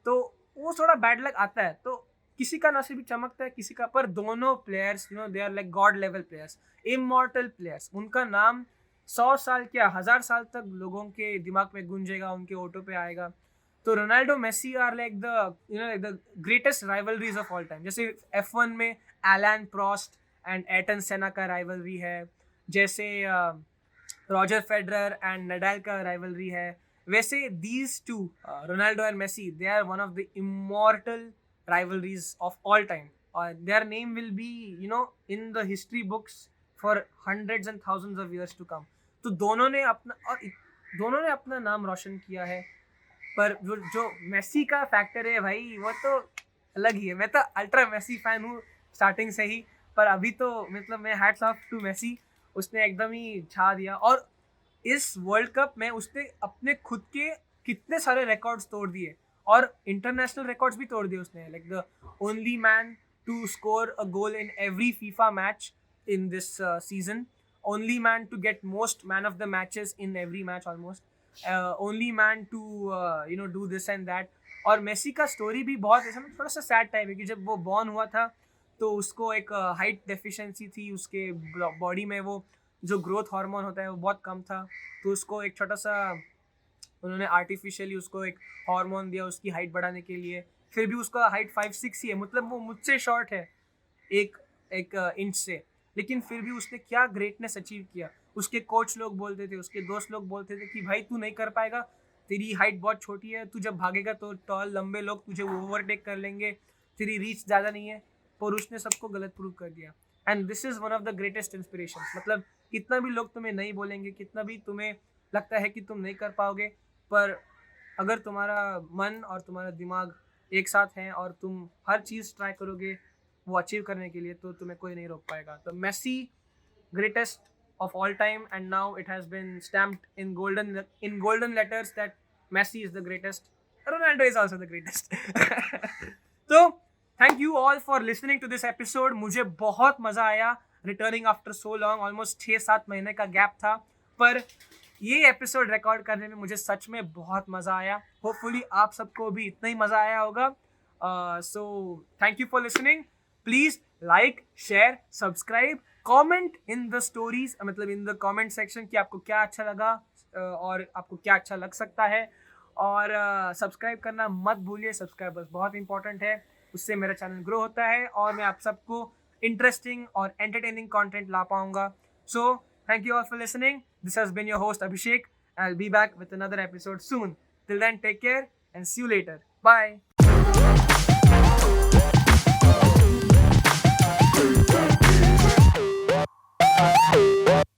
S1: तो वो थोड़ा बैड लक आता है। तो किसी का नसीब भी चमकता है, किसी का। पर दोनों players they are like god level players, immortal players. उनका नाम 100 साल क्या 1000 साल तक लोगों के दिमाग में गूंजेगा, उनके ओटो पे आएगा। तो Ronaldo Messi are like the greatest rivalries of all time. जैसे F1 में एलन प्रोस्ट एंड एटन सेना का राइवलरी है, जैसे रॉजर फेडरर एंड नडाल का राइवलरी है, वैसे these two, Ronaldo and Messi, they are one of the immortal rivalries of all time. Their name will be in the history books for hundreds and thousands of years to come. तो दोनों ने अपना नाम रोशन किया है। पर जो Messi का फैक्टर है भाई, वो तो अलग ही है। मैं तो अल्ट्रा मेसी फैन हूँ स्टार्टिंग से ही। पर अभी तो मतलब मैं हैट्स ऑफ टू मेसी, उसने एकदम ही छा दिया। और इस वर्ल्ड कप में उसने अपने खुद के कितने सारे रिकॉर्ड्स तोड़ दिए, और इंटरनेशनल रिकॉर्ड्स भी तोड़ दिए उसने। Like the only man to score a goal in every FIFA match in this season, only man to get most man of the matches in every match almost. Only man to do this and that. और Messi का story भी बहुत ऐसा ना थोड़ा सा sad type है कि जब वो बॉर्न हुआ था तो उसको एक हाइट डेफिशिएंसी थी उसके बॉडी में. वो जो ग्रोथ हार्मोन होता है वो बहुत कम था, तो उसको एक छोटा सा उन्होंने आर्टिफिशियली उसको एक हार्मोन दिया उसकी हाइट बढ़ाने के लिए. फिर भी उसका हाइट 5'6" ही है, मतलब वो मुझसे शॉर्ट है एक एक इंच से. लेकिन फिर भी उसने क्या ग्रेटनेस अचीव किया. उसके कोच लोग बोलते थे, उसके दोस्त लोग बोलते थे कि भाई तू नहीं कर पाएगा, तेरी हाइट बहुत छोटी है, तू जब भागेगा तो टॉल लंबे लोग तुझे ओवरटेक कर लेंगे, तेरी रीच ज़्यादा नहीं है. पर उसने सबको गलत प्रूव कर दिया. And this is one of the greatest inspiration. मतलब कितना भी लोग तुम्हें नहीं बोलेंगे, कितना भी तुम्हें लगता है कि तुम नहीं कर पाओगे, पर अगर तुम्हारा मन और तुम्हारा दिमाग एक साथ हैं और तुम हर चीज़ ट्राई करोगे वो अचीव करने के लिए, तो तुम्हें कोई नहीं रोक पाएगा. तो Messi greatest of all time, and now it has been stamped in golden letters that Messi is the greatest. Ronaldo is also the greatest. तो thank you all for listening to this episode. मुझे बहुत मज़ा आया returning after so long. Almost 6-7 महीने का gap था, पर ये एपिसोड रिकॉर्ड करने में मुझे सच में बहुत मज़ा आया. होपफुली आप सबको भी इतना ही मज़ा आया होगा. So thank you for listening. Please like, share, subscribe, comment in the stories, मतलब इन द कमेंट सेक्शन कि आपको क्या अच्छा लगा और आपको क्या अच्छा लग सकता है. और सब्सक्राइब करना मत भूलिए. सब्सक्राइबर्स बहुत इंपॉर्टेंट है, उससे मेरा चैनल ग्रो होता है और मैं आप सबको इंटरेस्टिंग और एंटरटेनिंग कंटेंट ला पाऊंगा. So thank you all for listening. This has been your host Abhishek. I'll be back with another episode soon. Till then, take care and see you later. Bye.